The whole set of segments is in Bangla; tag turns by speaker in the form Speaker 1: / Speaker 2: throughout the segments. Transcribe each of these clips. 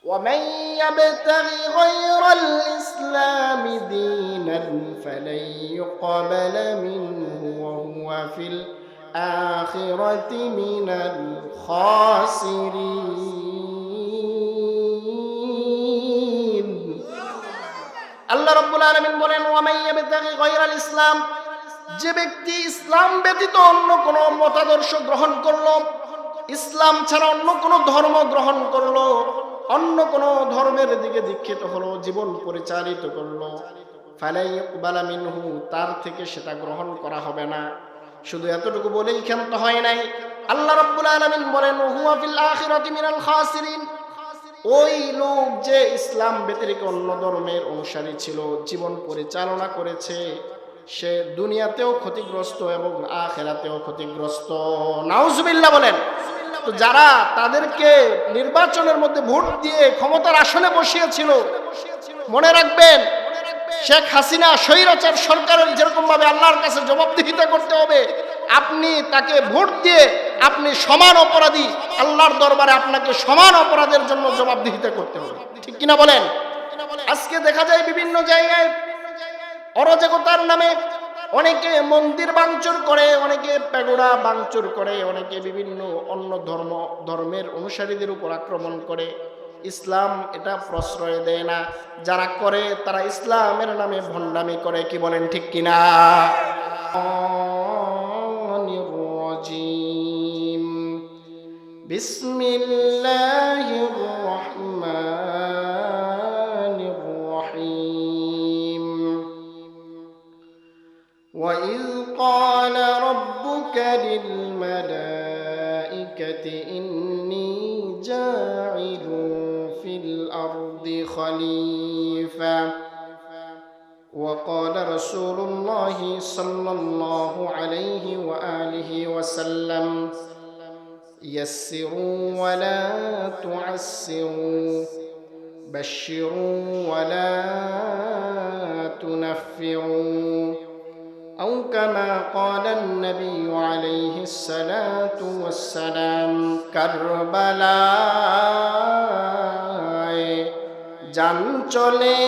Speaker 1: ومن يبتغ غير الإسلام دينا فلن يقبل منه وهو في الآخرة من الخاسرين আল্লাহ রাব্বুল আলামিন বলেন ওয়ামান ইয়াবতাগি গায়রাল ইসলাম, যে ব্যক্তি ইসলাম ব্যতীত অন্য কোনো মতাদর্শ গ্রহণ করলো, ইসলাম ছাড়া অন্য কোনো ধর্ম গ্রহণ করলো, অন্য কোনো ধর্মের দিকে দীক্ষিত হলো, জীবন পরিচালিত করলো, ফালা ইউকবালা মিনহু, তার থেকে সেটা গ্রহণ করা হবে না। শুধু এতটুকু বলেই ক্ষান্ত হয় নাই, আল্লাহ রাব্বুল আলামিন বলেন হুয়া ফিল আখিরাতি মিনাল খাসিরিন, ওই লোক যে ইসলাম ব্যতিরেকে অন্য ধর্মের অনুসারী ছিল, জীবন পরিচালনা করেছে, সে দুনিয়াতেও ক্ষতিগ্রস্ত এবং আখিরাতেও ক্ষতিগ্রস্ত। নাউজুবিল্লাহ বলেন। তো যারা তাদেরকে নির্বাচনের মধ্যে ভোট দিয়ে ক্ষমতার আসনে বসিয়েছিল, মনে রাখবেন শেখ হাসিনা স্বৈরাচার সরকারের যেরকম ভাবে আল্লাহর কাছে জবাবদিহিতা করতে হবে, আপনি তাকে ভোট দিয়ে আপনি সমান অপরাধী, আল্লাহর দরবারে আপনাকে সমান অপরাধের জন্য জবাবদিহিতা করতে হবে, ঠিক কিনা বলেন? আজকে দেখা যায় বিভিন্ন জায়গায় অরাজকতার নামে অনেকে মন্দির ভাঙচুর করে, অনেকে প্যাগোডা ভাঙচুর করে, অনেকে বিভিন্ন অন্য ধর্মের অনুসারীদের উপর আক্রমণ করে। ইসলাম এটা প্রশ্রয় দেয় না, যারা করে তারা ইসলামের নামে ভণ্ডামি করে, কি বলেন ঠিক কিনা? বিসমিল্লাহির রহমানির রহিম। وَإِذْ قَالَ رَبُّكَ لِلْمَلَائِكَةِ إِنِّي جَاعِلٌ فِي الْأَرْضِ خَلِيفَةً وَقَالَ رَسُولُ اللَّهِ صَلَّى اللَّهُ عَلَيْهِ وَآلِهِ وَسَلَّمَ يَسِّرُوا وَلَا تُعَسِّرُوا بَشِّرُوا وَلَا تُنَفِّرُوا أو كما قال النبي عليه الصلاة والسلام কারবালায় জান চলে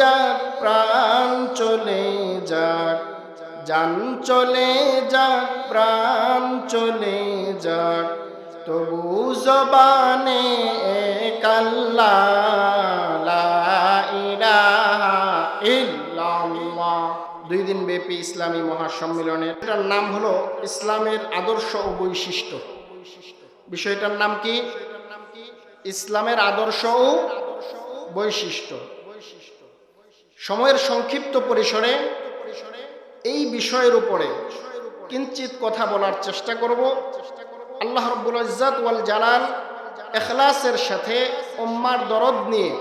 Speaker 1: যাক, প্রাণ চলে যাক, জান চলে যাক, প্রাণ চলে যাক, তবু জবানে এক আল্লাহ লা ইলাহা ইল্লাল্লাহ। 2 দিন ব্যাপী ইসলামী মহাসম্মেলনের এটার নাম হলো ইসলামের আদর্শ ও বৈশিষ্ট্য। বিষয়টার নাম কি? ইসলামের আদর্শ ও বৈশিষ্ট্য। সময়ের সংক্ষিপ্ত পরিসরে এই বিষয়ের উপরে কিঞ্চিত কথা বলার চেষ্টা করব। আল্লাহ রাব্বুল ইজ্জত ওয়াল জালাল ইখলাসের সাথে উম্মার দরদ নিয়ে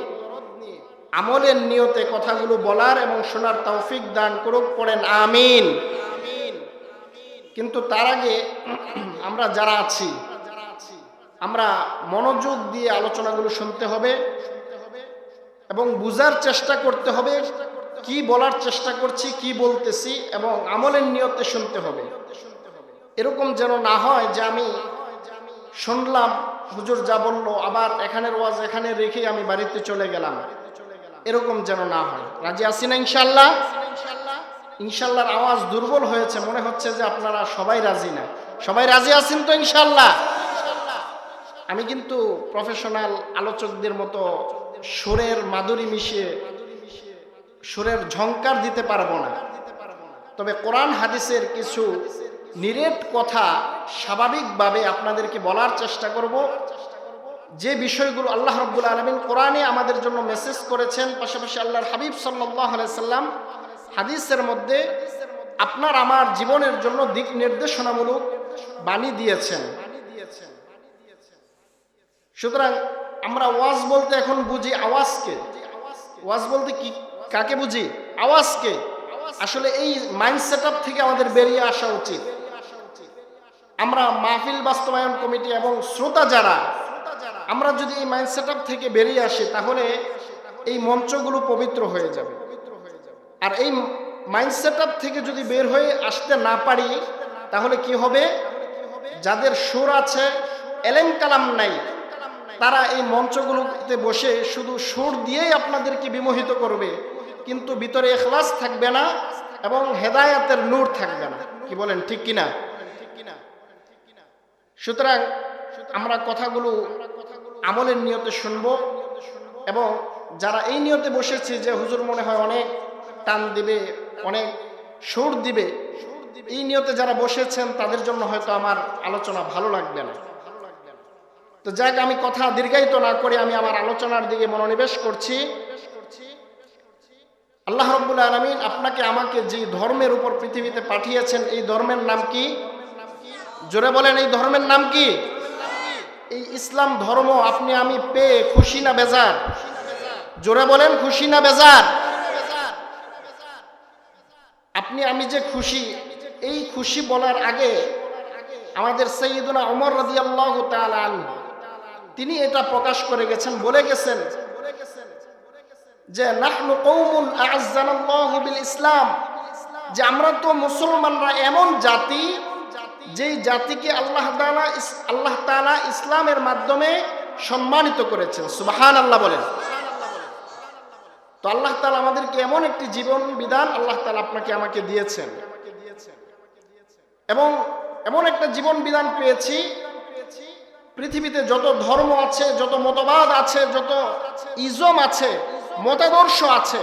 Speaker 1: আমলের নিয়তে কথাগুলো বলার এবং শোনার তৌফিক দান করুক, পড়েন আমিন। কিন্তু তার আগে আমরা যারা আছি, আমরা মনোযোগ দিয়ে আলোচনাগুলো শুনতে হবে এবং বুঝার চেষ্টা করতে হবে কি বলার চেষ্টা করছি, কি বলতেছি, এবং আমলের নিয়তে শুনতে হবে। এরকম যেন না হয় যে আমি শুনলাম হুজুর যা বললো, আবার এখানের ওয়াজ এখানে রেখে আমি বাড়িতে চলে গেলাম, এরকম যেন না হয়। রাজি আছি না ইনশাআল্লাহ? ইনশাআল্লাহর আওয়াজ দুর্বল হয়েছে, মনে হচ্ছে যে আপনারা সবাই রাজি না। সবাই রাজি আছেন তো ইনশাআল্লাহ? আমি কিন্তু প্রফেশনাল আলোচকদের মতো সুরের মাধুরী মিশিয়ে সুরের ঝংকার দিতে পারবো না, তবে কোরআন হাদিসের কিছু নিরেট কথা স্বাভাবিকভাবে আপনাদেরকে বলার চেষ্টা করব। যে বিষয়গুলো আল্লাহ রাব্বুল আলামিন কোরআনে আমাদের জন্য মেসেজ করেছেন, পাশাপাশি আল্লাহর হাবিব সাল্লাল্লাহু আলাইহি সাল্লাম হাদিসের মধ্যে আপনার আমার জীবনের জন্য দিক নির্দেশনামূলক বাণী দিয়েছেন। সুতরাং আমরা ওয়াজ বলতে এখন বুঝি আওয়াজকে। ওয়াজ বলতে কি, কাকে বুঝি? আওয়াজকে। আসলে এই মাইন্ড সেটআপ থেকে আমাদের বেরিয়ে আসা উচিত। আমরা মাহফিল বাস্তবায়ন কমিটি এবং শ্রোতা যারা, আমরা যদি এই মাইন্ড সেটআপ থেকে বেরিয়ে আসি, তাহলে এই মঞ্চগুলো পবিত্র হয়ে যাবে। আর এই মাইন্ড সেটআপ থেকে যদি বের হয়ে আসতে না পারি, তাহলে কি হবে? যাদের সুর আছে, এলেম কালাম নাই, তারা এই মঞ্চগুলোতে বসে শুধু সুর দিয়েই আপনাদেরকে বিমোহিত করবে, কিন্তু ভিতরে ইখলাস থাকবে না এবং হেদায়েতের নূর থাকবে না। কি বলেন, ঠিক কিনা? সুতরাং আমরা কথাগুলো আমলের নিয়তে শুনবো, এবং যারা এই নিয়তে বসেছে যে হুজুর মনে হয় অনেক টান দিবে, অনেক সুর দিবে, এই নিয়তে যারা বসেছেন তাদের জন্য হয়তো আমার আলোচনা ভালো লাগবে না। তো যাক, আমি কথা দীর্ঘায়িত না করে আমি আমার আলোচনার দিকে মনোনিবেশ করছি। আল্লাহ রাব্বুল আলামিন আপনাকে আমাকে যে ধর্মের উপর পৃথিবীতে পাঠিয়েছেন, এই ধর্মের নাম কি? জোরে বলেন, এই ধর্মের নাম কি? এই ইসলাম ধর্ম আপনি আমি পেয়ে খুশি না বেজার? জোরে বলেন, খুশি না বেজার? আপনি আমি যে খুশি, এই খুশি বলার আগে আমাদের সাইয়্যিদুনা ওমর রাদিয়াল্লাহু তাআলা আনহু তিনি এটা প্রকাশ করে গেছেন, বলে গেছেন যে নাহনু কওমুন আ'আজ্জানাল্লাহু বিল ইসলাম, যে আমরা তো মুসলমানরা এমন জাতি যেই জাতিকে আল্লাহ তাআলা ইসলামের মাধ্যমে সম্মানিত করেছেন। সুবহানাল্লাহ বলেন। তো আল্লাহ তাআলা আমাদেরকে এমন একটি জীবন বিধান আল্লাহ তাআলা আপনাকে আমাকে দিয়েছেন, এবং এমন একটা জীবন বিধান পেয়েছি, পৃথিবীতে যত ধর্ম আছে, যত মতবাদ আছে, যত ইজম আছে, মতাদর্শ আছে,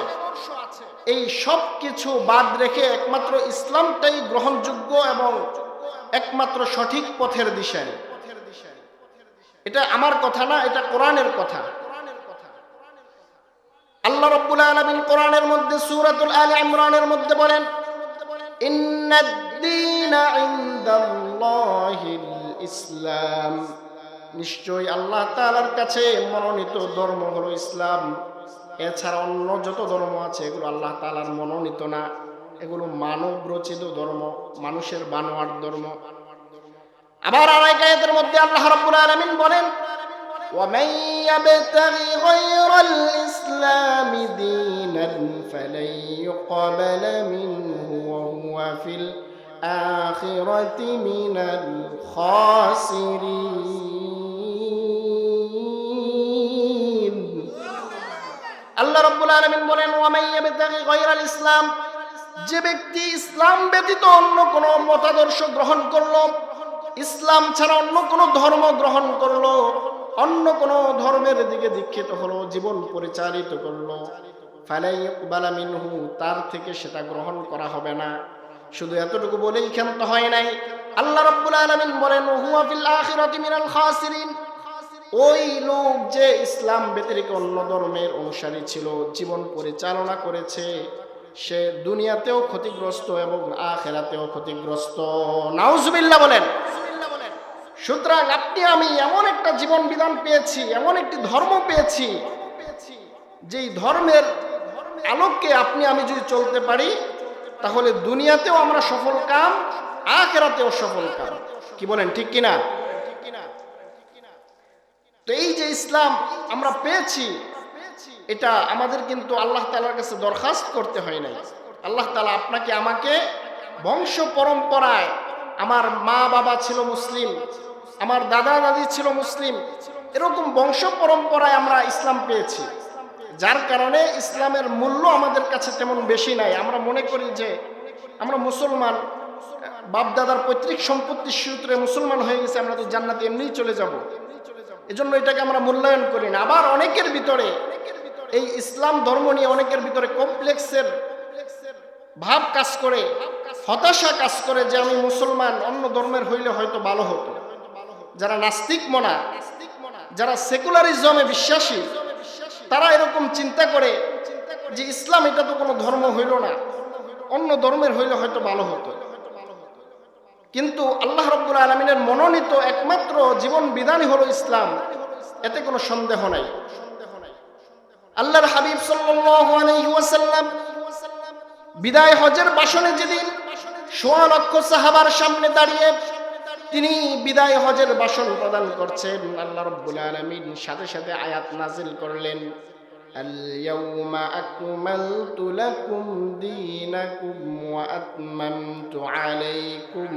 Speaker 1: এই সব কিছু বাদ রেখে একমাত্র ইসলামটাই গ্রহণযোগ্য এবং একমাত্র সঠিক পথের দিশারি। এটা আমার কথা না, এটা কোরআনের কথা। আল্লাহ রাব্বুল আলামিন কোরআনের মধ্যে সূরাতুল আলে ইমরানের মধ্যে বলেন, ইন্নাদ-দীনা ইনদাল্লাহিল ইসলাম, নিশ্চয়ই আল্লাহ তাআলার কাছে মনোনীত ধর্ম হলো ইসলাম। এছাড়া অন্য যত ধর্ম আছে এগুলো আল্লাহ তাআলার মনোনীত না, এগুলো মানব রচিত ধর্ম, মানুষের বানোয়াট ধর্ম। আবার আরেক আয়াতের মধ্যে আল্লাহ রাব্বুল আলামিন বলেন, ومن يبتغي غير الإسلام دينا فلن يقبل منه وهو في الآخرة من الخاسرين। আল্লাহ রাব্বুল আলামিন বলেন, ومن يبتغي غير الإسلام, যে ব্যক্তি ইসলাম ব্যতীত অন্য কোনো মতাদর্শ গ্রহণ করলো, ইসলাম ছাড়া অন্য কোনো ধর্ম গ্রহণ করলো, অন্য কোন ধর্মের দিকে দীক্ষিত হলো, জীবন পরিচালিত করলো, ফালাই ইকবালা মিনহু, তার থেকে সেটা গ্রহণ করা হবে না। শুধু এতটুকু বলেই ক্ষান্ত হয় নাই, আল্লাহ রাব্বুল আলামিন বলেন, হুয়া ফিল আখিরাতি মিনাল খাসিরিন, ওই লোক যে ইসলাম ব্যতিরেক অন্য ধর্মের অনুসারী ছিল, জীবন পরিচালনা করেছে, সে দুনিয়াতেও ক্ষতিগ্রস্ত এবং আখিরাতেও ক্ষতিগ্রস্ত। নাউজুবিল্লাহ বলেন। সুতরাং আপনি আমি এমন একটা জীবন বিধান পেয়েছি, এমন একটি ধর্ম পেয়েছি, যেই ধর্মের আলোকে আপনি আমি যদি চলতে পারি, তাহলে দুনিয়াতেও আমরা সফল কাম, আখিরাতেও সফল কাম। কি বলেন, ঠিক কিনা? তো এই যে ইসলাম আমরা পেয়েছি, এটা আমাদের কিন্তু আল্লাহ তাআলার কাছে দরখাস্ত করতে হয় নাই। আল্লাহ তাআলা আপনাকে আমাকে বংশ পরম্পরায়, আমার মা বাবা ছিল মুসলিম, আমার দাদা দাদি ছিল মুসলিম, এরকম বংশ পরম্পরায় আমরা ইসলাম পেয়েছি, যার কারণে ইসলামের মূল্য আমাদের কাছে তেমন বেশি নাই। আমরা মনে করি যে আমরা মুসলমান, বাপ দাদার পৈতৃক সম্পত্তির সূত্রে মুসলমান হয়ে গেছে, আমরা তো জান্নাতে এমনিই চলে যাব, এজন্য এটাকে আমরা মূল্যায়ন করি না। আবার অনেকের ভিতরে এই ইসলাম ধর্ম নিয়ে অনেকের ভিতরে কমপ্লেক্সের ভাব কাজ করে, হতাশা কাজ করে, যে আমি মুসলমান, অন্য ধর্মের হইলে হয়তো ভালো হতো। যারা নাস্তিক মনা, যারা সেকুলারিজমে বিশ্বাসী, তারা এরকম চিন্তা করে যে ইসলাম এটা তো কোনো ধর্ম হইল না, অন্য ধর্মের হইলে হয়তো ভালো হতো। কিন্তু আল্লাহ রাব্বুল আলামিনের মনোনীত একমাত্র জীবন বিধানই হলো ইসলাম, এতে কোনো সন্দেহ নাই। আল্লাহর হাবিব সাল্লাল্লাহু আলাইহি ওয়াসাল্লাম বিদায় হজের ভাষণে যেদিন ১৬ লক্ষ সাহাবার সামনে দাঁড়িয়ে তিনি বিদায় হজের ভাষণ প্রদান করছেন, আল্লাহ রাব্বুল আলামিন সাথে সাথে আয়াত নাজিল করলেন, আল ইয়াউমা আকমালতু লাকুম দীনাকুম ওয়া আতমামতু আলাইকুম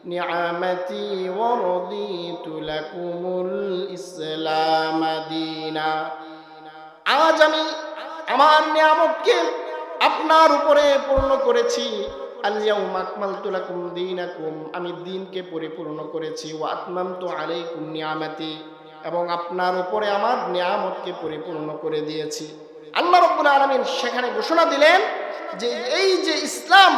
Speaker 1: নিআমাতি ওয়া রাদিতু লাকুমুল ইসলাম দীনা। আজ আমি আমার নিয়ামতকে আপনার উপরে পূর্ণ করেছি। আল-ইয়াউমা আকমালতু লাকুম দীনাকুম, আমি দ্বীনকে পরিপূর্ণ করেছি। ওয়া আতমামতু আলাইকুম নিয়ামাতি, এবং আপনার উপরে আমার নিয়ামতকে পরিপূর্ণ করে দিয়েছি। আল্লাহ রাব্বুল আলামিন সেখানে ঘোষণা দিলেন যে এই যে ইসলাম,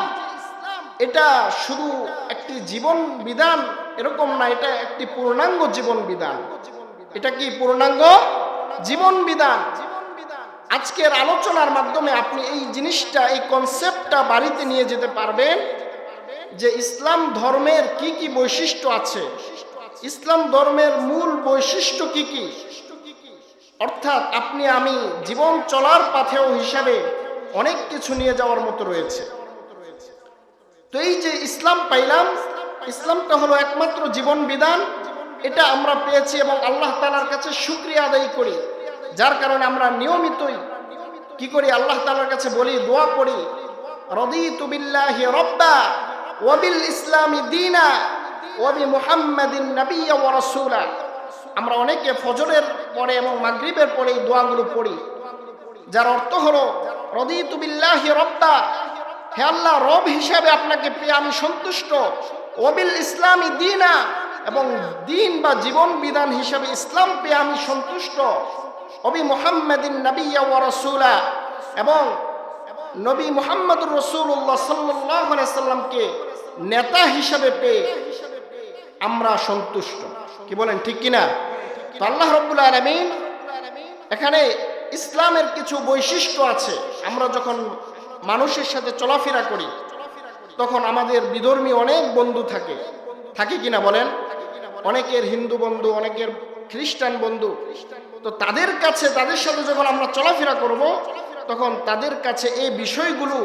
Speaker 1: এটা শুধু একটি জীবন বিধান এরকম না, এটা একটি পূর্ণাঙ্গ জীবন বিধান। এটা কি পূর্ণাঙ্গ জীবন বিধান? আজকের আলোচনার মাধ্যমে আপনি এই জিনিসটা, এই কনসেপ্টটা বাড়িতে নিয়ে যেতে পারবেন যে ইসলাম ধর্মের কি কি বৈশিষ্ট্য আছে, ইসলাম ধর্মের মূল বৈশিষ্ট্য কি কি। অর্থাৎ আপনি আমি জীবন চলার পাথেও হিসাবে অনেক কিছু নিয়ে যাওয়ার মতো রয়েছে। তো এই যে ইসলাম পাইলাম, ইসলামটা হলো একমাত্র জীবন বিধান, এটা আমরা পেয়েছি এবং আল্লাহ তাআলার কাছে শুকরিয়া আদায় করি। যার কারণে আমরা নিয়মিতই কি করি, আল্লাহ তাআলার কাছে বলি, দোয়া করি, রাদিতু বিল্লাহি রাব্বা ওয়া বিল ইসলামি দীনা ওয়া বি মুহাম্মাদিন নাবিয়্যা ওয়া রাসূলা। আমরা অনেকে ফজরের পরে এবং মাগরিবের পরে এই দোয়াগুলো পড়ি, যার অর্থ হলো রাদিতু বিল্লাহি রাব্বা, হে আল্লাহ রব হিসাবে আপনাকে পেয়ে আমি সন্তুষ্ট। ওয়া বিল ইসলামি দীনা, এবং দিন বা জীবন বিধান হিসাবে ইসলাম পেয়ে আমি সন্তুষ্ট। নবী মুহাম্মাদিন নাবিয়্যা ওয়া রাসূলা, এবং নবী মুহাম্মদুর রাসূলুল্লাহ সাল্লাল্লাহু আলাইহি সাল্লামকে নেতা হিসাবে পেয়ে আমরা সন্তুষ্ট। কি বলেন, ঠিক কিনা? তো আল্লাহ রাব্বুল আলামিন এখানে ইসলামের কিছু বৈশিষ্ট্য আছে। আমরা যখন মানুষের সাথে চলাফেরা করি তখন আমাদের বিধর্মী অনেক বন্ধু থাকে, থাকে কিনা বলেন? অনেকের হিন্দু বন্ধু, অনেকের খ্রিস্টান বন্ধু। তো তাদের কাছে, তাদের সাথে যখন আমরা চলাফেরা করব তখন তাদের কাছে এই বিষয়গুলো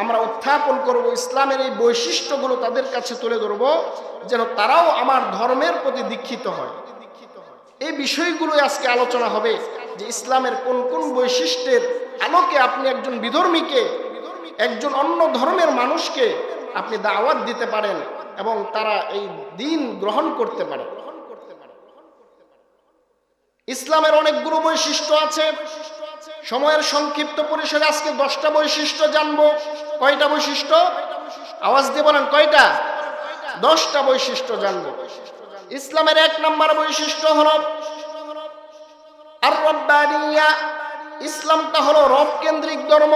Speaker 1: আমরা উত্থাপন করব, ইসলামের এই বৈশিষ্ট্যগুলো তাদের কাছে তুলে ধরব, যেন তারাও আমার ধর্মের প্রতি দীক্ষিত হয়। এই বিষয়গুলো আজকে আলোচনা হবে যে ইসলামের কোন কোন বৈশিষ্ট্যের আলোকে আপনি একজন বিধর্মীকে, একজন অন্য ধর্মের মানুষকে আপনি দাওয়াত দিতে পারেন এবং তারা এই দ্বীন গ্রহণ করতে পারে। ইসলামের অনেকগুলো বৈশিষ্ট্য আছে। সময়ের সংক্ষিপ্ত পরিসরে আজকে 10টা বৈশিষ্ট্য জানবো। কয়টা বৈশিষ্ট্য? আওয়াজ দিয়ে বলেন, কয়টা? 10টা বৈশিষ্ট্য জানবো। ইসলামের 1 নম্বর বৈশিষ্ট্য হলো আর রব্বানিয়া। ইসলামটা হলো রব কেন্দ্রিক ধর্ম,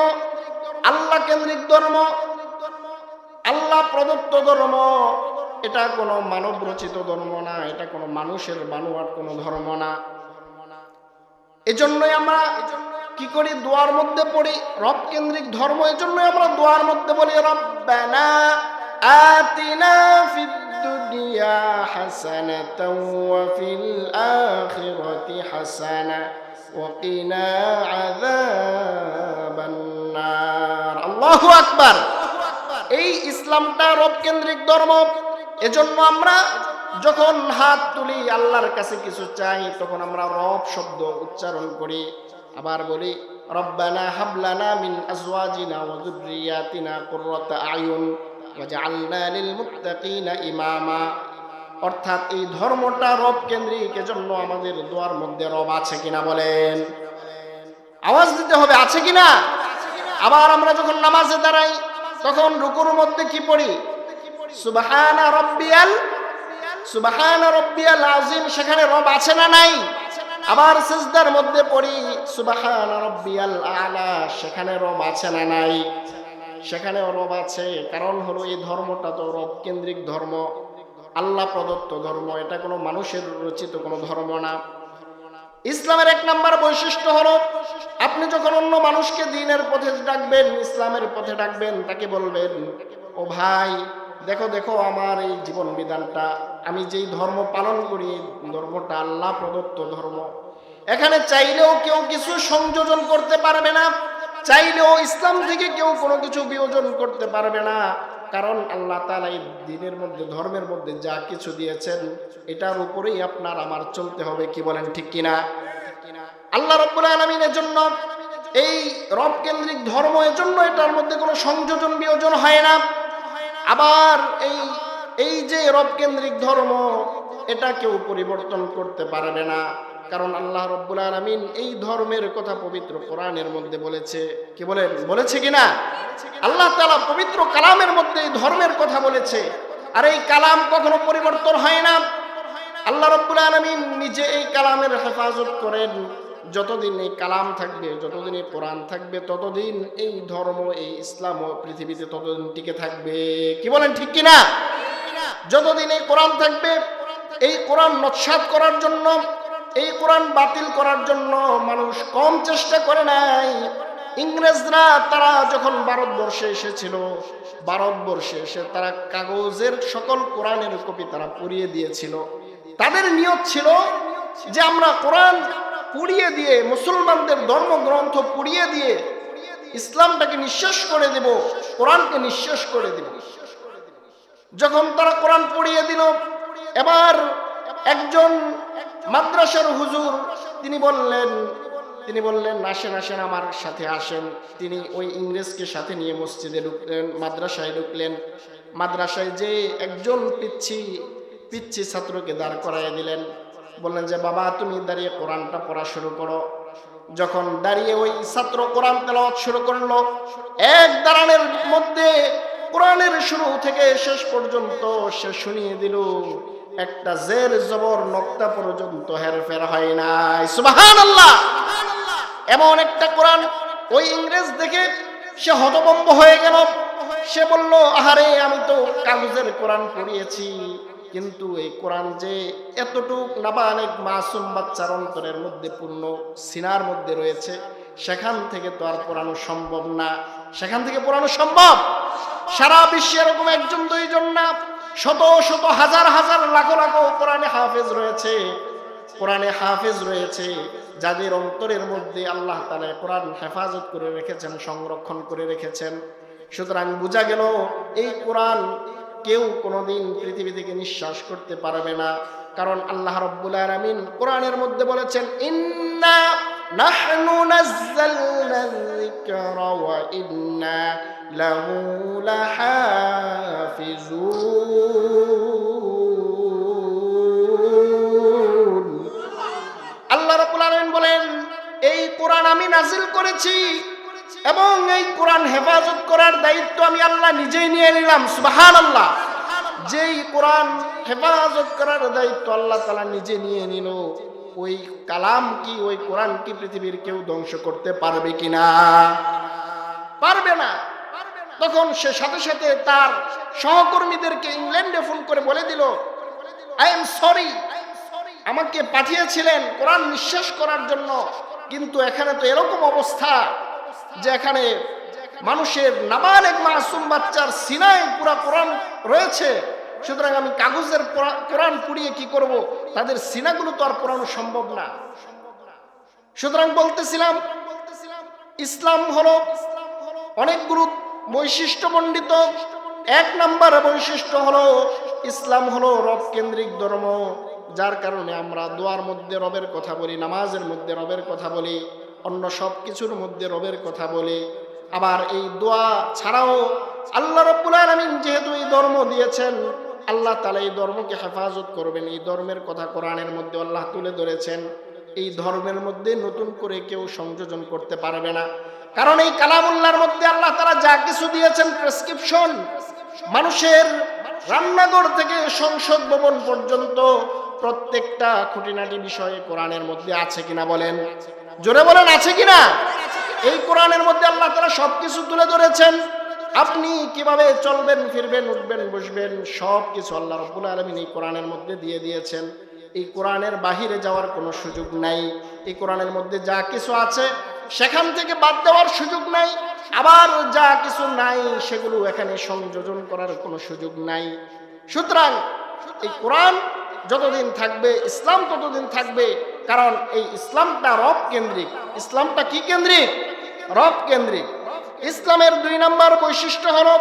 Speaker 1: আল্লাহ কেন্দ্রিক ধর্ম, আল্লাহ প্রদত্ত ধর্ম। এটা কোনো মানব রচিত ধর্ম না, এটা কোনো মানুষের বানোয়াট কোনো ধর্ম না। এজন্যই আমরা কি করি, দোয়ার মধ্যে পড়ি রব কেন্দ্রিক ধর্ম। এজন্যই আমরা দোয়ার মধ্যে বলি রব্বানা আতিনা ফিদ দুনিয়া হাসানাতাও ওয়া ফিল আখিরাতি হাসানা ওয়া কিনা আযাবান নার। আল্লাহু আকবার। এই ইসলামটা রব কেন্দ্রিক ধর্ম। এজন্য আমরা যখন হাত তুলি আল্লাহর কাছে কিছু চাই তখন আমরা রব শব্দ উচ্চারণ করি। আবার বলি রব্বানা হাবলানা মিন আজওয়াজিনা ওয়া যুররিয়াতিনা কুররাতা আয়ুন ওয়াজআলনা লিল মুত্তাকিনা ইমামা। অর্থাৎ এই ধর্মটা রব কেন্দ্রিক। এজন্য আমাদের দোয়ার মধ্যে রব আছে কিনা বলেন? আওয়াজ দিতে হবে, আছে কিনা? আবার আমরা যখন নামাজে দাঁড়াই তখন রুকুর মধ্যে কি পড়ি? সুবহানা রাব্বিয়াল আযীম। সেখানে রব আছে না নাই? আবার সিজদার মধ্যে পড়ি সুবহানা রাব্বিয়াল আ'লা। সেখানে রব আছে না নাই? সেখানেও রব আছে। কারণ হলো এই ধর্মটা তো রব কেন্দ্রিক ধর্ম, আল্লাহ প্রদত্ত ধর্ম। এটা কোনো মানুষের রচিত কোনো ধর্ম না। ইসলামের 1 নম্বর বৈশিষ্ট্য হলো আপনি যখন অন্য মানুষকে দ্বীনের পথে ডাকবেন, ইসলামের পথে ডাকবেন, তাকে বলবেন, ও ভাই দেখো দেখো আমার এই জীবন বিধানটা, আমি যেই ধর্ম পালন করি ধর্মটা আল্লাহ প্রদত্ত ধর্ম। এখানে চাইলেও কেউ কিছু সংযোজন করতে পারবে না, চাইলেও ইসলাম থেকে কেউ কোনো কিছু বিয়োজন করতে পারবে না। কারণ আল্লাহ তাআলা এই দ্বীনের মধ্যে, ধর্মের মধ্যে যা কিছু দিয়েছেন এটার উপরেই আপনার আমার চলতে হবে। কি বলেন, ঠিক কিনা? আল্লাহ রাব্বুল আলামিনের জন্য এই রব কেন্দ্রিক ধর্ম, এজন্য এটার মধ্যে কোনো সংযোজন বিয়োজন হয় না। আবার এই যে রব কেন্দ্রিক ধর্ম, এটা কেউ পরিবর্তন করতে পারবে না। কারণ আল্লাহ রাব্বুল আলামিন এই ধর্মের কথা পবিত্র কোরআনের মধ্যে বলেছে। কি বলেন, বলেছে কিনা? আল্লাহ তাআলা পবিত্র কালামের মধ্যে এই ধর্মের কথা বলেছে। আর এই কালাম কখনো পরিবর্তন হয় না। আল্লাহ রাব্বুল আলামিন নিজে এই কালামের হেফাজত করেন। যতদিন এই কালাম থাকবে, যতদিন এই কোরআন থাকবে, ততদিন এই ধর্ম, এই ইসলাম পৃথিবীতে ততদিন টিকে থাকবে। কি বলেন, ঠিক কিনা? যতদিন এই কোরআন থাকবে, এই কোরআন নস্যাৎ করার জন্য, এই কোরআন বাতিল করার জন্য মানুষ কম চেষ্টা করে নাই। ইংরেজরা তারা যখন ভারতবর্ষে এসেছিল, ভারতবর্ষে এসে তারা কাগজের সকল কোরআনের কপি তারা পুড়িয়ে দিয়েছিল। তাদের নিয়ত ছিল যে আমরা কোরআন পুড়িয়ে দিয়ে, মুসলমানদের ধর্মগ্রন্থ পুড়িয়ে দিয়ে ইসলামটাকে নিঃশেষ করে দেব, কোরআনকে নিঃশেষ করে দেব। যখন তারা কোরআন পুড়িয়ে দিল, এবার একজন মাদ্রাসার হুজুর তিনি বললেন আসেন আসেন আমার সাথে আসেন। তিনি ওই ইংরেজকে সাথে নিয়ে মসজিদে ঢুকলেন, মাদ্রাসায় ঢুকলেন। মাদ্রাসায় যে একজন পিচ্ছি ছাত্রকে দাঁড় করাইয়া দিলেন। বললেন যে বাবা তুমি দাঁড়িয়ে কোরআনটা পড়া শুরু করো। যখন দাঁড়িয়ে ওই ছাত্র কোরআন তেলাওয়াত শুরু করলো, এক দাঁড়ানোর মধ্যে কোরআনের শুরু থেকে শেষ পর্যন্ত সে শুনিয়ে দিল, একটা জের জবর নক্তা পর্যন্ত হেরফের হয় নাই। সুবহানাল্লাহ! এমন একটা কোরআন ওই ইংরেজ দেখে সে হতভম্ব হয়ে গেল। সে বলল, আহারে আমি তো কাগজের কোরআন পড়িয়েছি, কিন্তু এই কোরআন যে এতটুক নাবালেগ মাসুম বাচ্চার অন্তরের মধ্যে, পূর্ণ সিনার মধ্যে রয়েছে, সেখান থেকে তো আর পড়ানো সম্ভব না। সেখান থেকে পড়ানো সম্ভব? সারা বিশ্বে এরকম একজন দুইজন না, শত শত হাজার হাজার লাখো লাখো কোরআনে হাফেজ রয়েছে। কোরআনে হাফেজ রয়েছে যাদের অন্তরের মধ্যে আল্লাহ তাআলা কোরআন হেফাজত করে রেখেছেন, সংরক্ষণ করে রেখেছেন। সুতরাং বোঝা গেল এই কোরআন কেউ কোনোদিন পৃথিবী থেকে নিঃশ্বাস করতে পারবে না। কারণ আল্লাহ রাব্বুল আলামিন কোরআনের মধ্যে বলেছেন, ইন্না নাহনু নাযালনা যিকরা ওয়া ইন্না লাহু লাহাফিজুন। আল্লাহ রাব্বুল আলামিন বলেন, এই কোরআন আমি নাজিল করেছি এবং এই কোরআন হেফাজত করার দায়িত্ব আমি আল্লাহ নিজেই নিয়ে নিলাম। সুবহানাল্লাহ! যেই কোরআন হেফাজত করার দায়িত্ব আল্লাহ তাআলা নিজে নিয়ে নিল, ওই কালাম কি, ওই কোরআন কি পৃথিবীর কেউ ধ্বংস করতে পারবে কিনা? পারবে না। তখন সে সাথে সাথে তার সহকর্মীদেরকে ইংল্যান্ডে ফোন করে বলে দিল, আই এম সরি, আমাকে পাঠিয়েছিলেন কোরআন নিঃশেষ করার জন্য, কিন্তু এখানে তো এরকম অবস্থা যে এখানে মানুষের নাবালেগ মাসুম বাচ্চার সিনায় পুরা কোরআন রয়েছে। সুতরাং আমি কাগজের কোরআন পুড়িয়ে কি করব? তাদের সিনাগুলো তো আর পড়ানো সম্ভব না। সুতরাং বলতেছিলাম, ইসলাম হলো অনেকগুলো বৈশিষ্ট্য মণ্ডিত। এক নাম্বার বৈশিষ্ট্য হলো ইসলাম হলো রব কেন্দ্রিক ধর্ম, যার কারণে আমরা দোয়ার মধ্যে রবের কথা বলি, নামাজের মধ্যে রবের কথা বলি, অন্য সব কিছুর মধ্যে রবের কথা বলি। আবার এই দোয়া ছাড়াও আল্লাহ রাব্বুল আলামিন যেহেতু এই ধর্ম দিয়েছেন, আল্লাহ তাআলা এই ধর্মকে হেফাজত করবেন, এই ধর্মের কথা কোরআনের মধ্যে আল্লাহ তুলে ধরেছেন। এই ধর্মের মধ্যে নতুন করে কেউ সংযোজন করতে পারবে না। কারণ এই কালামুল্লাহর মধ্যে আল্লাহ তাআলা যা কিছু দিয়েছেন প্রেসক্রিপশন, মানুষের রান্নাঘর থেকে সংসদ ভবন পর্যন্ত প্রত্যেকটা খুঁটিনাটি বিষয়ে কোরআনের মধ্যে আছে কিনা বলেন? জোরে বলেন, আছে কিনা? এই কোরআনের মধ্যে আল্লাহ তাআলা সবকিছু তুলে ধরেছেন। আপনি কিভাবে চলবেন, ফিরবেন, উঠবেন, বসবেন, সব কিছু আল্লাহ রাব্বুল আলামিন এই কোরআনের মধ্যে দিয়ে দিয়েছেন। এই কোরআনের বাহিরে যাওয়ার কোনো সুযোগ নাই। এই কোরআনের মধ্যে যা কিছু আছে সেখান থেকে বাদ দেওয়ার সুযোগ নাই, আবার যা কিছু নাই সেগুলো এখানে সংযোজন করার কোনো সুযোগ নাই। সুতরাং এই কোরআন যতদিন থাকবে, ইসলাম ততদিন থাকবে। কারণ এই ইসলামটা রব কেন্দ্রিক। ইসলামটা কি কেন্দ্রিক? রব কেন্দ্রিক। ইসলামের 2 নম্বর বৈশিষ্ট্য হলো